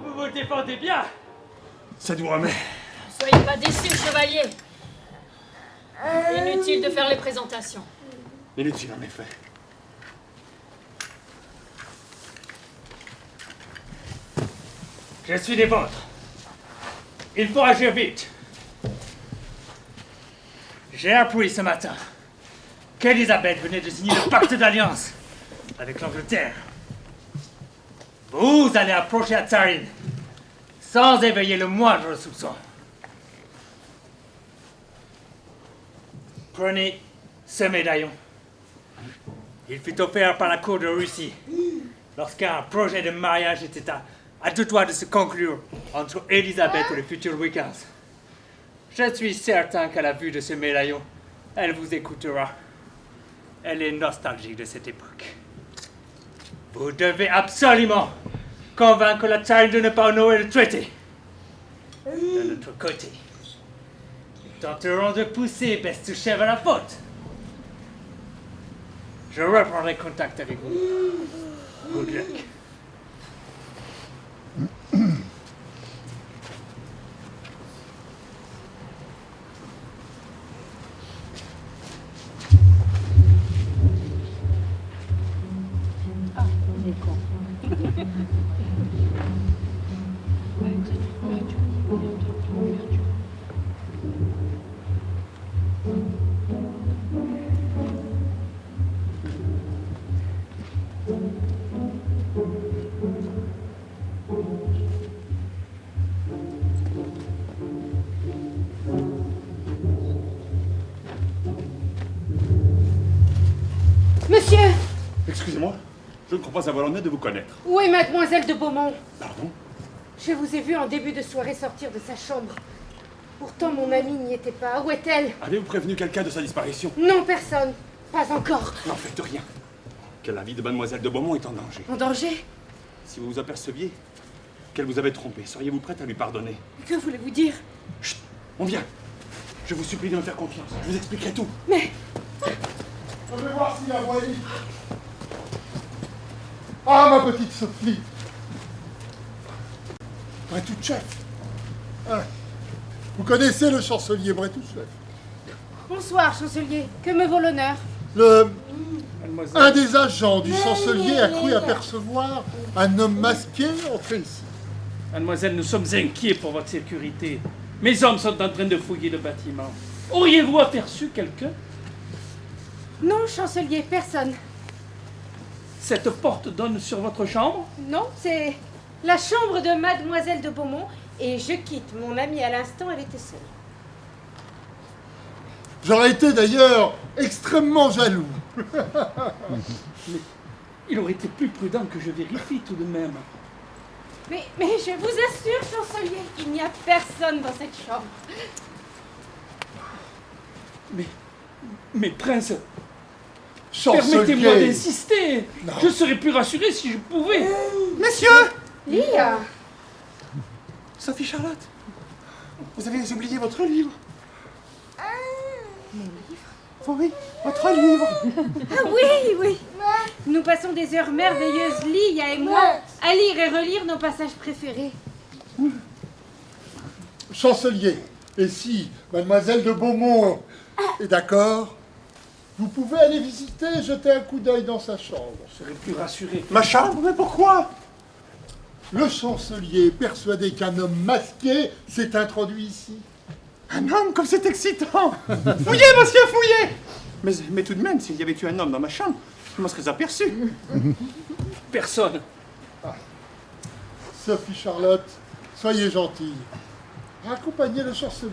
Vous vous défendez bien. Ça nous remet. Ne soyez pas déçus, chevalier. Inutile de faire les présentations. Inutile, en effet. Je suis des vôtres. Il faut agir vite. J'ai appris ce matin qu'Elisabeth venait de signer le pacte d'alliance avec l'Angleterre. Vous allez approcher la tsarine sans éveiller le moindre soupçon. Prenez ce médaillon. Il fut offert par la cour de Russie lorsqu'un projet de mariage était à deux doigts de se conclure entre Elisabeth et le futur Louis XV. Je suis certain qu'à la vue de ce médaillon, elle vous écoutera. Elle est nostalgique de cette époque. Vous devez absolument convaincre la tsarine de ne pas honorer le traité. De notre côté, ils tenteront de pousser Bestouchev à la faute. Je reprendrai contact avec vous. Good luck. Monsieur, Excusez-moi, je ne crois pas avoir l'honneur de vous connaître. où est mademoiselle de Beaumont? Pardon? Je vous ai vu en début de soirée sortir de sa chambre. Pourtant, mon amie n'y était pas. Où est-elle? Avez-vous prévenu quelqu'un de sa disparition? Non, personne. Pas encore. N'en faites rien. Que la vie de mademoiselle de Beaumont est en danger. En danger? Si vous vous aperceviez qu'elle vous avait trompé, seriez-vous prête à lui pardonner? Que voulez-vous dire? Chut, on vient. Je vous supplie de me faire confiance. Je vous expliquerai tout. Mais... Je vais voir s'il a voyé. Ah, ma petite Sophie. Bretouchev. Ah. Vous connaissez le chancelier Bretouchev? Bonsoir, chancelier. Que me vaut l'honneur? Un des agents du chancelier a cru apercevoir un homme masqué entrer ici. Mademoiselle, nous sommes inquiets pour votre sécurité. Mes hommes sont en train de fouiller le bâtiment. Auriez-vous aperçu quelqu'un? Non, chancelier, personne. Cette porte donne sur votre chambre? Non, c'est la chambre de mademoiselle de Beaumont et je quitte mon amie à l'instant, elle était seule. J'aurais été d'ailleurs extrêmement jaloux. Mais il aurait été plus prudent que je vérifie tout de même. Mais je vous assure, chancelier, il n'y a personne dans cette chambre. Mais prince, Chancelier. permettez-moi d'insister. Non. Je serais plus rassuré si je pouvais. Messieurs! Lia! Sophie Charlotte, vous avez oublié votre livre. Mon livre? Oh oui, votre livre. Ah oui, oui. Nous passons des heures merveilleuses, Lia et moi, à lire et relire nos passages préférés. Chancelier, et si mademoiselle de Beaumont est d'accord, vous pouvez aller visiter et jeter un coup d'œil dans sa chambre. Je serais plus rassuré. Ma chambre? Mais pourquoi? Le chancelier est persuadé qu'un homme masqué s'est introduit ici. Un homme, comme c'est excitant! Fouillez, monsieur, fouillez! Mais tout de même, s'il y avait eu un homme dans ma chambre, je m'en serais aperçu. Personne. Sophie Charlotte, soyez gentille. Raccompagnez le chancelier.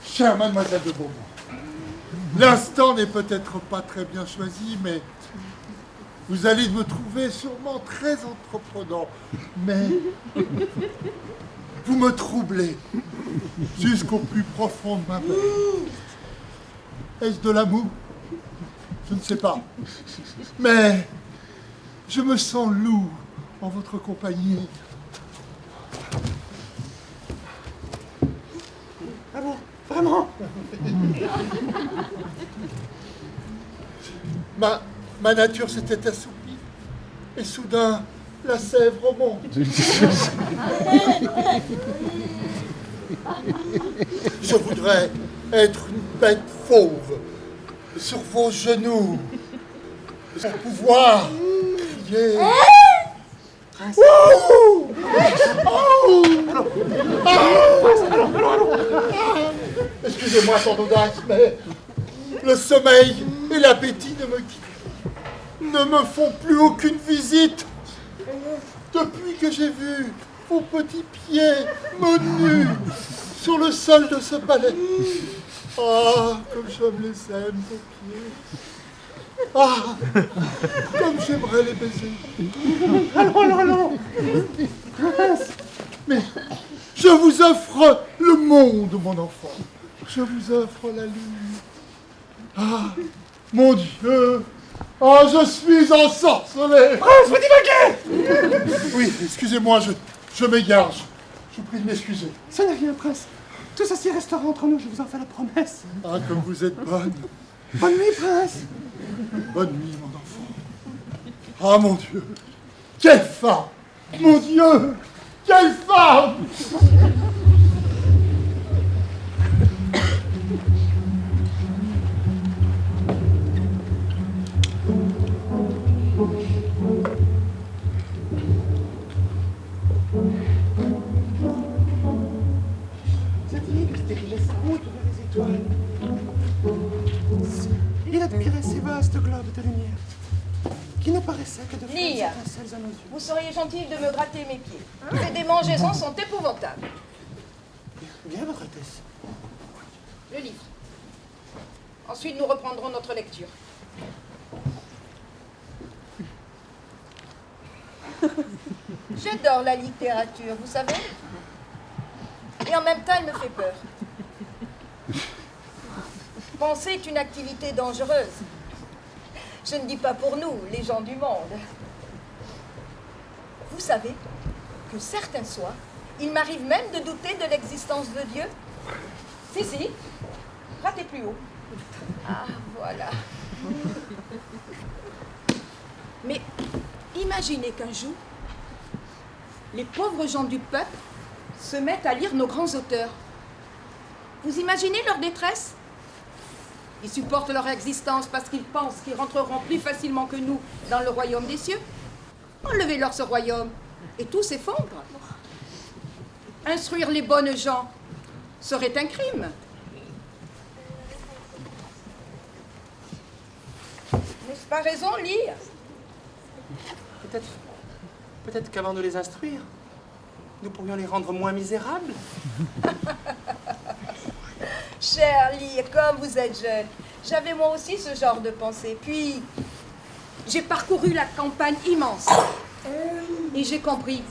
Chère mademoiselle de Beaumont, l'instant n'est peut-être pas très bien choisi, mais vous allez me trouver sûrement très entreprenant. Mais vous me troublez jusqu'au plus profond de ma vie. Est-ce de l'amour? Je ne sais pas. Mais je me sens lourd en votre compagnie. Ah bon? Vraiment? Ma nature s'était assoupie, et soudain, la sève remonte. Je voudrais être une bête fauve, sur vos genoux, pour pouvoir crier. Wouh! Oh! Excusez-moi ton audace, mais le sommeil et l'appétit ne me font plus aucune visite. Depuis que j'ai vu vos petits pieds menus sur le sol de ce palais. Ah, comme j'aime les aime, vos pieds. Ah, comme j'aimerais les baiser. Allons. Mais je vous offre le monde, mon enfant. Je vous offre la lune. Ah, mon Dieu. Oh, je suis ensorcelé. Prince, vous divaguez! Oui, excusez-moi, je m'égare. Je vous prie de m'excuser. Ça n'est rien, prince. Tout ceci restera entre nous, je vous en fais la promesse. Ah, comme vous êtes bonne. Bonne nuit, prince. Bonne nuit, mon enfant. Ah, mon Dieu. Quelle femme! Mon Dieu! Quelle femme! Il admirait ces vastes globes de lumière, qui ne paraissaient que de faibles Lia, étincelles à nos yeux. vous seriez gentil de me gratter mes pieds. Ces démangeaisons sont épouvantables. Bien, votre Altesse. Le livre. Ensuite, nous reprendrons notre lecture. J'adore la littérature, vous savez. Et en même temps, elle me fait peur. Penser est une activité dangereuse. Je ne dis pas pour nous, les gens du monde. Vous savez que certains soirs, il m'arrive même de douter de l'existence de Dieu. Si, ratez plus haut. Ah, voilà. Mais imaginez qu'un jour, les pauvres gens du peuple se mettent à lire nos grands auteurs. Vous imaginez leur détresse? Ils supportent leur existence parce qu'ils pensent qu'ils rentreront plus facilement que nous dans le royaume des cieux. Enlevez-leur ce royaume et tout s'effondre. Instruire les bonnes gens serait un crime. N'est-ce pas raison, lire? Peut-être qu'avant de les instruire, nous pourrions les rendre moins misérables. Cher Lee, comme vous êtes jeune, j'avais moi aussi ce genre de pensée. Puis, j'ai parcouru la campagne immense. Et j'ai compris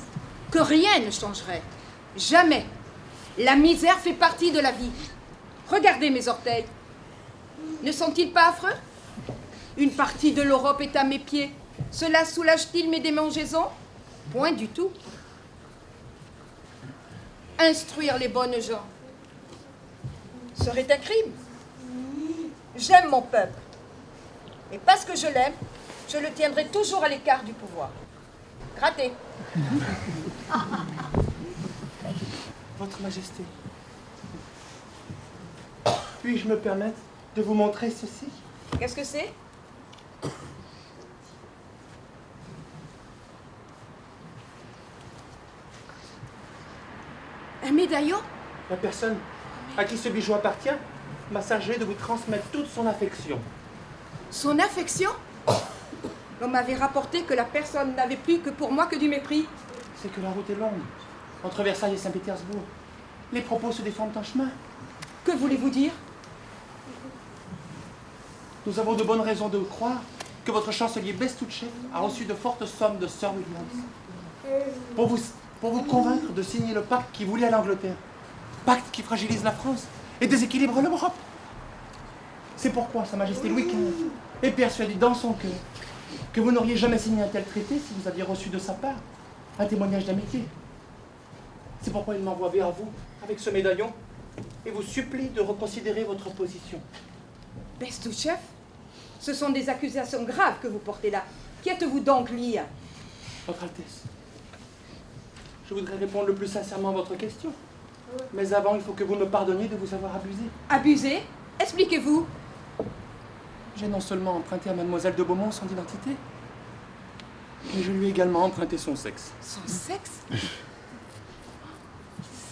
que rien ne changerait. Jamais. La misère fait partie de la vie. Regardez mes orteils. Ne sont-ils pas affreux? Une partie de l'Europe est à mes pieds. Cela soulage-t-il mes démangeaisons? Point du tout. Instruire les bonnes gens serait un crime. J'aime mon peuple. Et parce que je l'aime, je le tiendrai toujours à l'écart du pouvoir. Grattez. Votre Majesté, puis-je me permettre de vous montrer ceci? Qu'est-ce que c'est? Un médaillon? La personne à qui ce bijou appartient m'a chargé de vous transmettre toute son affection. Son affection? On m'avait rapporté que la personne n'avait plus que pour moi que du mépris. C'est que la route est longue, entre Versailles et Saint-Pétersbourg. Les propos se déforment en chemin. Que voulez-vous dire? Nous avons de bonnes raisons de croire que votre chancelier Bestouchev a reçu de fortes sommes de Sir Williams pour vous convaincre de signer le pacte qui vous lie à l'Angleterre. Pacte qui fragilise la France et déséquilibre l'Europe. C'est pourquoi Sa Majesté Louis XV est persuadé dans son cœur que vous n'auriez jamais signé un tel traité si vous aviez reçu de sa part un témoignage d'amitié. C'est pourquoi il m'envoie vers vous avec ce médaillon et vous supplie de reconsidérer votre position. Bestouchev, ce sont des accusations graves que vous portez là. Qui êtes-vous donc, Lia? Votre Altesse, je voudrais répondre le plus sincèrement à votre question. Mais avant, il faut que vous me pardonniez de vous avoir abusé. Abusé? Expliquez-vous. J'ai non seulement emprunté à Mademoiselle de Beaumont son identité, mais je lui ai également emprunté son sexe. Son sexe?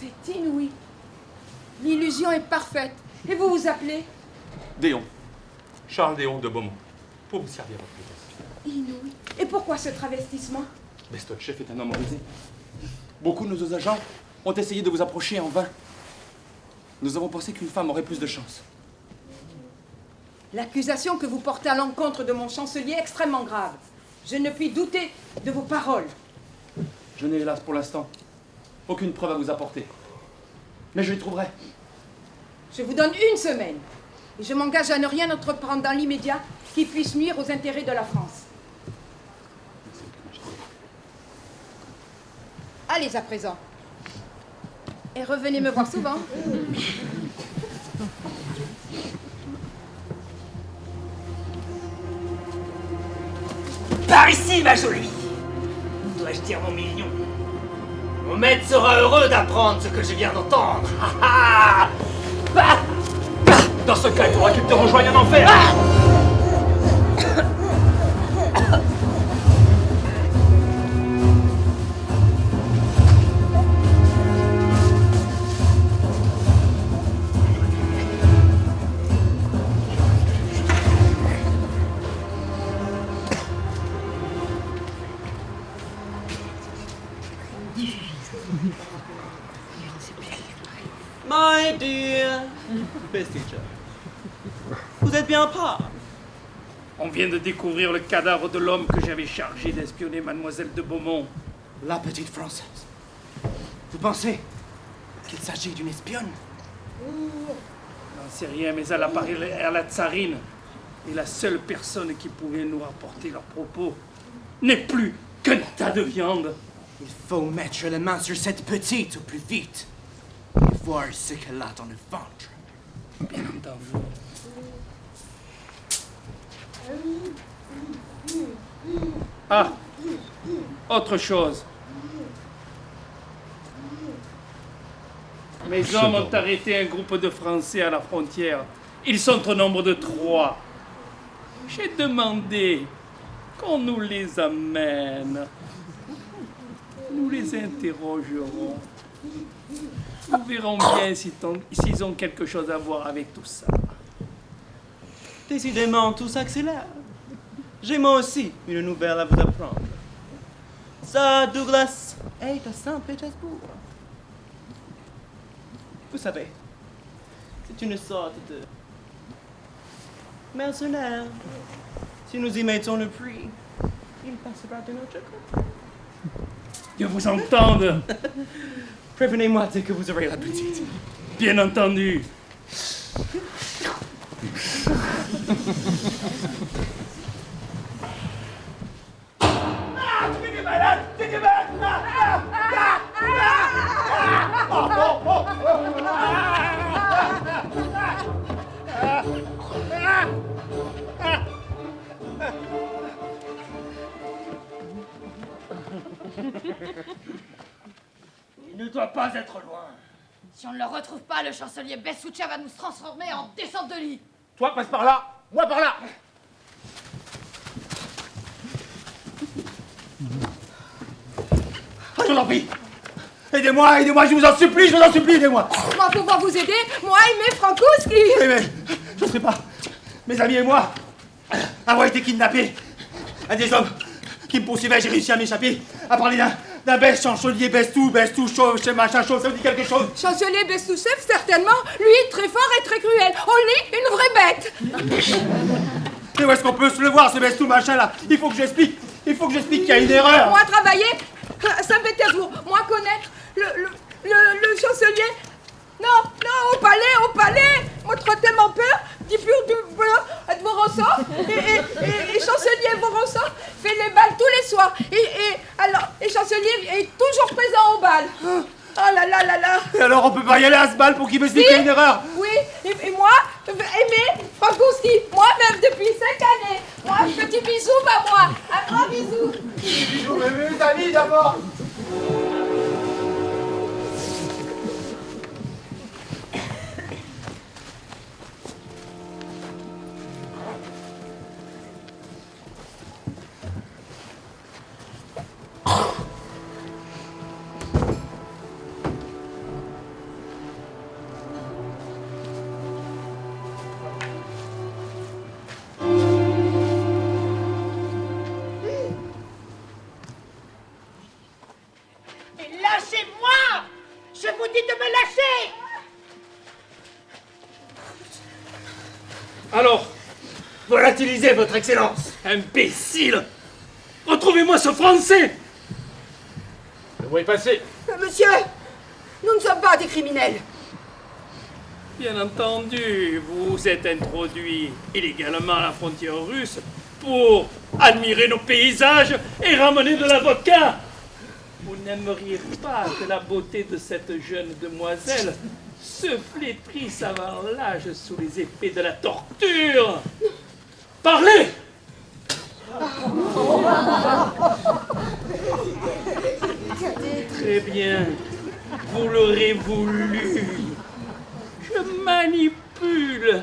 C'est inouï. L'illusion est parfaite. Et vous vous appelez? Déon. Charles Déon de Beaumont. Pour vous servir votre Altesse. Inouï. Et pourquoi ce travestissement? Bestouchev est un homme rusé. Beaucoup de nos agents ont essayé de vous approcher en vain. Nous avons pensé qu'une femme aurait plus de chance. L'accusation que vous portez à l'encontre de mon chancelier est extrêmement grave. Je ne puis douter de vos paroles. Je n'ai hélas pour l'instant aucune preuve à vous apporter. Mais je les trouverai. Je vous donne une semaine. Et je m'engage à ne rien entreprendre dans l'immédiat qui puisse nuire aux intérêts de la France. Allez à présent. Et revenez me voir souvent. Par ici, ma jolie! Dois-je dire mon mignon? Mon maître sera heureux d'apprendre ce que je viens d'entendre. Dans ce cas, il faudra qu'il te rejoigne en enfer. My dear Bestouchev, vous êtes bien pas? On vient de découvrir le cadavre de l'homme que j'avais chargé d'espionner Mademoiselle de Beaumont. La petite Française. Vous pensez qu'il s'agit d'une espionne? J'en sais rien, mais elle apparaît à la tsarine. Et la seule personne qui pouvait nous rapporter leurs propos n'est plus qu'un tas de viande. Il faut mettre la main sur cette petite au plus vite. Et voir ce qu'elle a dans le ventre. Bien entendu. Ah, Autre chose. Mes hommes ont arrêté un groupe de Français à la frontière. Ils sont au nombre de 3. J'ai demandé qu'on nous les amène. Nous les interrogerons. Nous verrons bien s'ils ont quelque chose à voir avec tout ça. Décidément, tout s'accélère. J'ai moi aussi une nouvelle à vous apprendre. Ça, Douglas, est à Saint-Pétersbourg. Vous savez, c'est une sorte de mercenaire. Si nous y mettons le prix, il passera de notre côté. Que vous entende. Prévenez-moi dès que vous aurez la petite. Bien entendu. T'es malade! T'es malade! Il ne doit pas être loin. Si on ne le retrouve pas, le chancelier Bessucha va nous transformer en descente de lit. Toi, passe par là, moi par là. Ah, je vous en prie. Aidez-moi, aidez-moi, je vous en supplie, aidez-moi. Moi, pouvoir vous aider, moi et mes Frankowski. Oui, mais je ne sais pas. Mes amis et moi avons été kidnappés. Un des hommes qui me poursuivait, j'ai réussi à m'échapper. À parler d'un bel chancelier, Bestou, chauve, machin chauve, ça vous dit quelque chose? Chancelier Bestouchev, certainement. Lui, très fort et très cruel. On lit une vraie bête. Mais où est-ce qu'on peut se le voir, ce Bestou machin là? Il faut que j'explique qu'il y a une erreur. Moi, travailler à Saint-Pétersbourg. Moi, connaître le chancelier. Non, au palais. Moi, trop tellement peur. De Vorontsov et chancelier Vorontsov fait les balles tous les soirs. Et chancelier est toujours présent au bal. Oh là là. Et alors on peut pas y aller à ce bal pour qu'il m'explique qu'il y a une erreur? Oui, et moi, Aimé Frankowski, moi-même depuis 5 années. Moi, petit bisou, moi. Un grand bisou. Bisous, mes amis d'abord. Lâchez-moi! Je vous dis de me lâcher! Alors, volatilisez, votre excellence. Imbécile! Retrouvez-moi ce Français! Où est passé? Monsieur, nous ne sommes pas des criminels. Bien entendu, vous vous êtes introduit illégalement à la frontière russe pour admirer nos paysages et ramener de la vodka. Vous n'aimeriez pas que la beauté de cette jeune demoiselle se flétrisse avant l'âge sous les effets de la torture. Parlez! Très bien, vous l'aurez voulu. Je manipule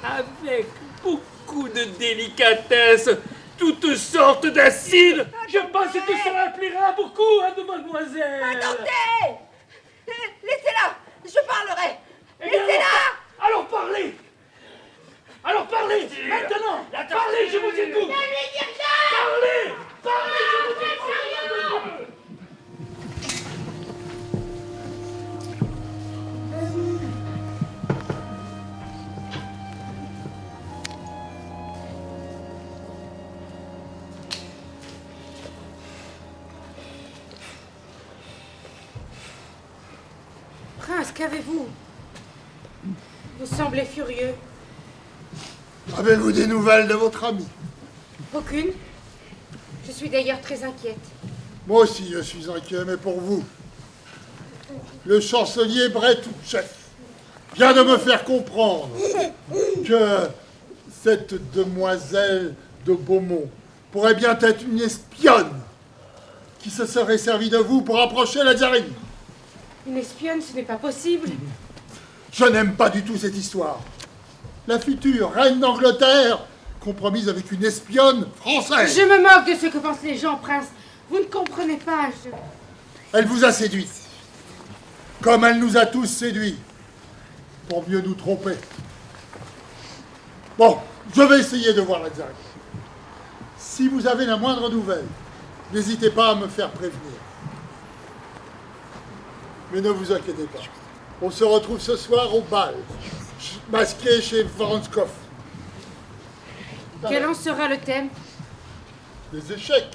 avec beaucoup de délicatesse toutes sortes d'acides. Je pense que cela plaira beaucoup à de mademoiselle. Attendez! Laissez-la! Je parlerai! Eh bien, Laissez-la! alors parlez! Alors parlez! Maintenant! Parlez, je vous écoute! Parlez! Parlez, je vous écoute! Prince, qu'avez-vous? Vous semblez furieux. Avez-vous des nouvelles de votre ami? Aucune. Je suis d'ailleurs très inquiète. Moi aussi, je suis inquiet, mais pour vous. Le chancelier Bestouchev vient de me faire comprendre que cette demoiselle de Beaumont pourrait bien être une espionne qui se serait servi de vous pour approcher la tsarine. Une espionne, ce n'est pas possible. Je n'aime pas du tout cette histoire. La future reine d'Angleterre, compromise avec une espionne française. Je me moque de ce que pensent les gens, prince. Vous ne comprenez pas, Elle vous a séduit. Comme elle nous a tous séduits. Pour mieux nous tromper. Bon, je vais essayer de voir la tsarine. Si vous avez la moindre nouvelle, n'hésitez pas à me faire prévenir. Mais ne vous inquiétez pas. On se retrouve ce soir au bal, masqué chez Voronskov. Quel en sera le thème? Les échecs.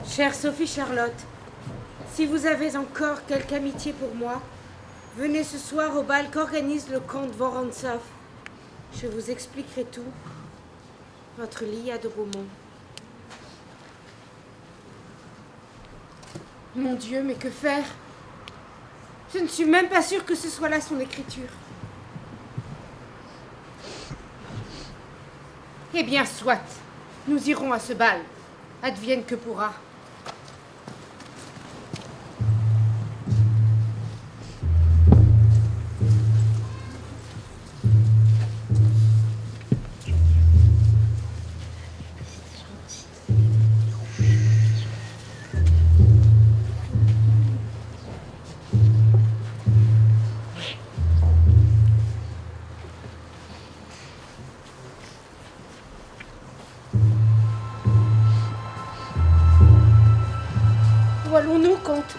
Chère Sophie Charlotte, si vous avez encore quelque amitié pour moi, venez ce soir au bal qu'organise le comte Vorontsov. Je vous expliquerai tout. Votre Lia de Beaumont. Mon Dieu, mais que faire? Je ne suis même pas sûre que ce soit là son écriture. Eh bien, soit. Nous irons à ce bal. Advienne que pourra. Où allons-nous, comte?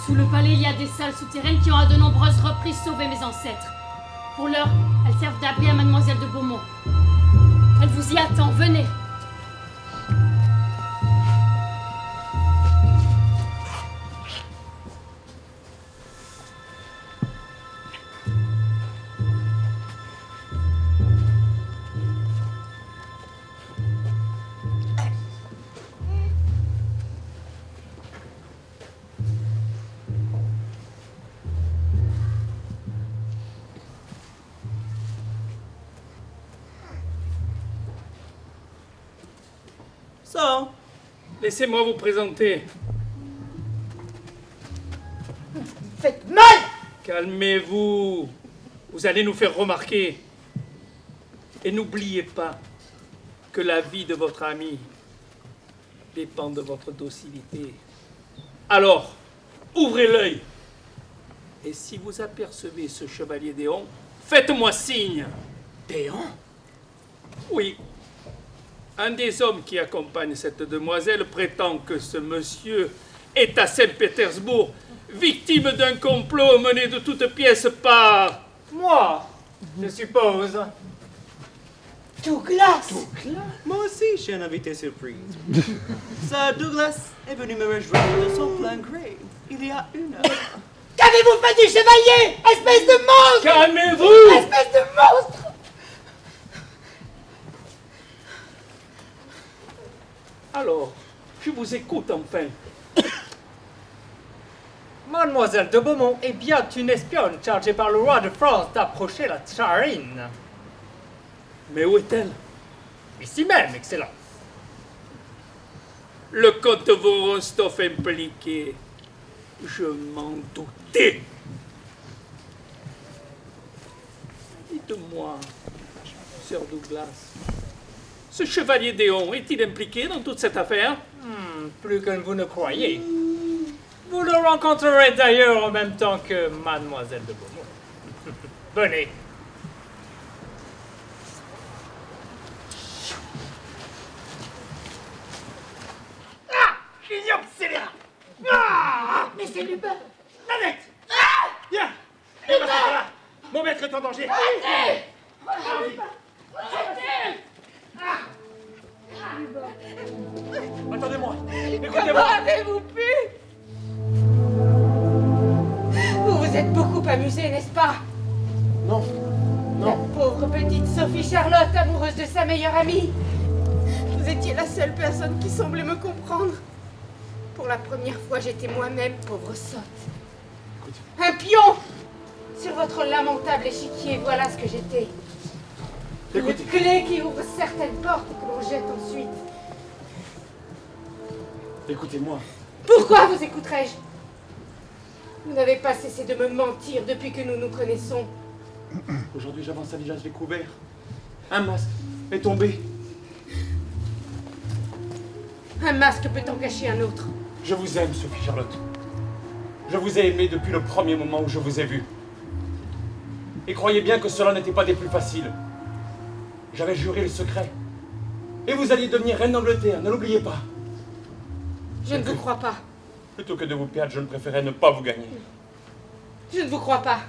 Sous le palais, il y a des salles souterraines qui ont à de nombreuses reprises sauvé mes ancêtres. Pour l'heure, elles servent d'abri à mademoiselle de Beaumont. Elle vous y attend, venez. Ça, laissez-moi vous présenter. Faites mal! Calmez-vous. Vous allez nous faire remarquer. Et n'oubliez pas que la vie de votre ami dépend de votre docilité. Alors, ouvrez l'œil. Et si vous apercevez ce chevalier Déon, faites-moi signe. Déon? Oui. Un des hommes qui accompagne cette demoiselle prétend que ce monsieur est à Saint-Pétersbourg, victime d'un complot mené de toutes pièces par... Moi, je suppose. Douglas! Moi aussi, je suis un invité surprise. Sir Douglas est venu me rejoindre de son plein gré il y a 1 heure. Qu'avez-vous fait du chevalier? Espèce de monstre! Calmez-vous! Espèce de monstre! Alors, je vous écoute enfin. Mademoiselle de Beaumont est bien une espionne chargée par le roi de France d'approcher la tsarine. Mais où est-elle? Ici même, Excellence. Le comte Vorontsov impliqué. Je m'en doutais. Dites-moi, Sir Douglas, ce chevalier Déon est-il impliqué dans toute cette affaire? Plus que vous ne croyez. Vous le rencontrerez d'ailleurs en même temps que Mademoiselle de Beaumont. Venez. Guillaume scélérat! Ah! Mais c'est Lubin! Nanette! Ah! Viens! Viens, ma sœur, là. Mon maître est en danger! Arrêtez! Attendez-moi! Comment Écoutez-moi! avez-vous pu? Vous vous êtes beaucoup amusé, n'est-ce pas? Non. La pauvre petite Sophie Charlotte, amoureuse de sa meilleure amie. Vous étiez la seule personne qui semblait me comprendre. Pour la première fois, j'étais moi-même, pauvre sotte. Un pion sur votre lamentable échiquier, voilà ce que j'étais. Une clé qui ouvre certaines portes et que l'on jette ensuite. Écoutez-moi. Pourquoi vous écouterais-je? Vous n'avez pas cessé de me mentir depuis que nous nous connaissons. Aujourd'hui, j'avance à visage découvert. Un masque est tombé. Un masque peut en cacher un autre. Je vous aime, Sophie Charlotte. Je vous ai aimé depuis le premier moment où je vous ai vu. Et croyez bien que cela n'était pas des plus faciles. J'avais juré le secret. Et vous alliez devenir reine d'Angleterre, ne l'oubliez pas. Je ne vous crois pas. Plutôt que de vous perdre, je ne préférais ne pas vous gagner. Je ne vous crois pas.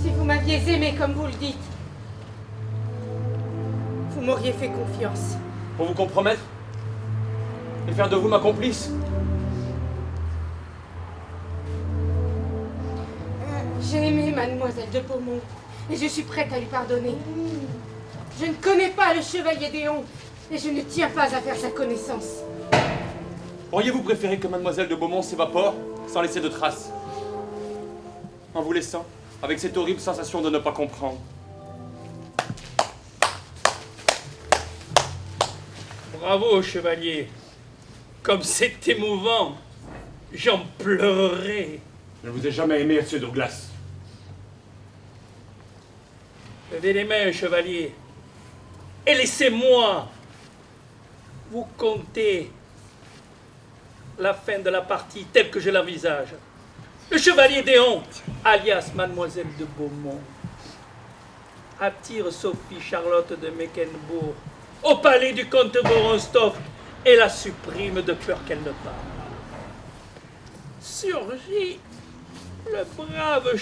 Si vous m'aviez aimé comme vous le dites, vous m'auriez fait confiance. Pour vous compromettre et faire de vous ma complice. J'ai aimé mademoiselle de Beaumont et je suis prête à lui pardonner. Je ne connais pas le chevalier Déon et je ne tiens pas à faire sa connaissance. Auriez-vous préféré que mademoiselle de Beaumont s'évapore sans laisser de traces? En vous laissant avec cette horrible sensation de ne pas comprendre. Bravo, chevalier. Comme c'est émouvant. J'en pleurerai. Je ne vous ai jamais aimé, monsieur Douglas. Levez les mains, chevalier. Et laissez-moi vous conter la fin de la partie telle que je l'envisage. Le chevalier Déon, alias mademoiselle de Beaumont, attire Sophie Charlotte de Mecklembourg au palais du comte Vorontsov et la supprime de peur qu'elle ne parle. Surgit le brave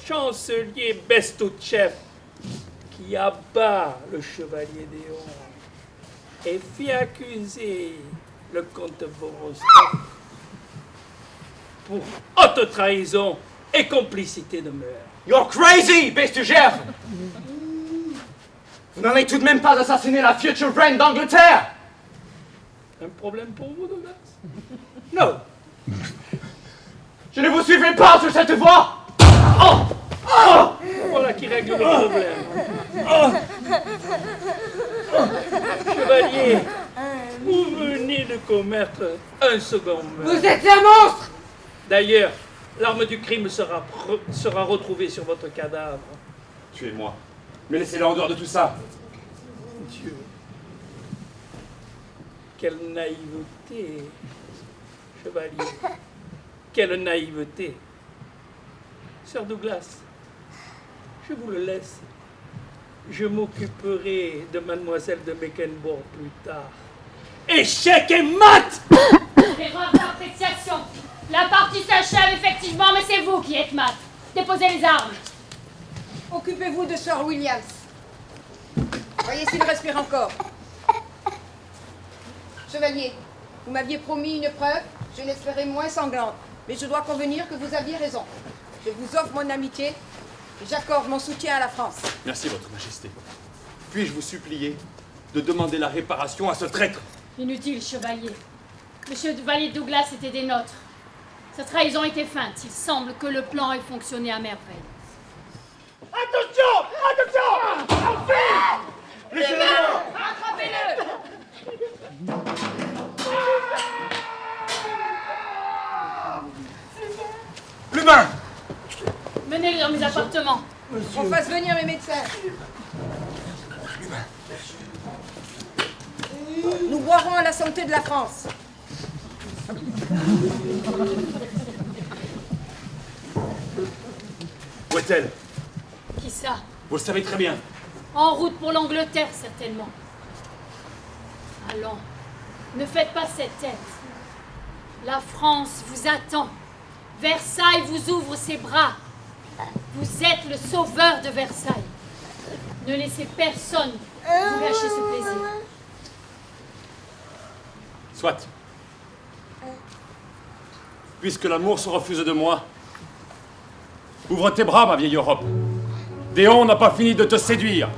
chancelier Bestouchev qui abat le chevalier Déon et fit accuser le comte Vorontsov pour haute trahison et complicité de meurtre. You're crazy, Bestouchev! Vous n'allez tout de même pas assassiner la future reine d'Angleterre! Un problème pour vous, Douglas? Non. Je ne vous suivrai pas sur cette voie! Oh! Oh! Voilà qui règle le problème. Oh! Chevalier, vous venez de commettre un second meurtre. Vous êtes un monstre! D'ailleurs, l'arme du crime sera retrouvée sur votre cadavre. Tuez-moi. Mais laissez-le en dehors de tout ça. Dieu. Quelle naïveté, chevalier. Quelle naïveté. Sœur Douglas, je vous le laisse. Je m'occuperai de mademoiselle de Mecklembourg plus tard. Échec et mat! Erreur d'appréciation. La partie s'achève effectivement, mais c'est vous qui êtes mat. Déposez les armes. Occupez-vous de Sir Williams. Voyez s'il respire encore. Chevalier, vous m'aviez promis une preuve, je l'espérais moins sanglante. Mais je dois convenir que vous aviez raison. Je vous offre mon amitié et j'accorde mon soutien à la France. Merci, Votre Majesté. Puis-je vous supplier de demander la réparation à ce traître? Inutile, chevalier. Monsieur Chevalier Douglas était des nôtres. Sa trahison était feinte. Il semble que le plan ait fonctionné à merveille. Attention! Attention! Enfin! Les mains! Attrapez-le! L'humain! Menez-le dans mes appartements. On fasse venir mes médecins. Nous boirons à la santé de la France. Où est-elle? Qui ça? Vous le savez très bien. En route pour l'Angleterre, certainement. Allons, ne faites pas cette tête. La France vous attend. Versailles vous ouvre ses bras. Vous êtes le sauveur de Versailles. Ne laissez personne vous gâcher ce plaisir. Soit. Puisque l'amour se refuse de moi, ouvre tes bras, ma vieille Europe. Déon n'a pas fini de te séduire.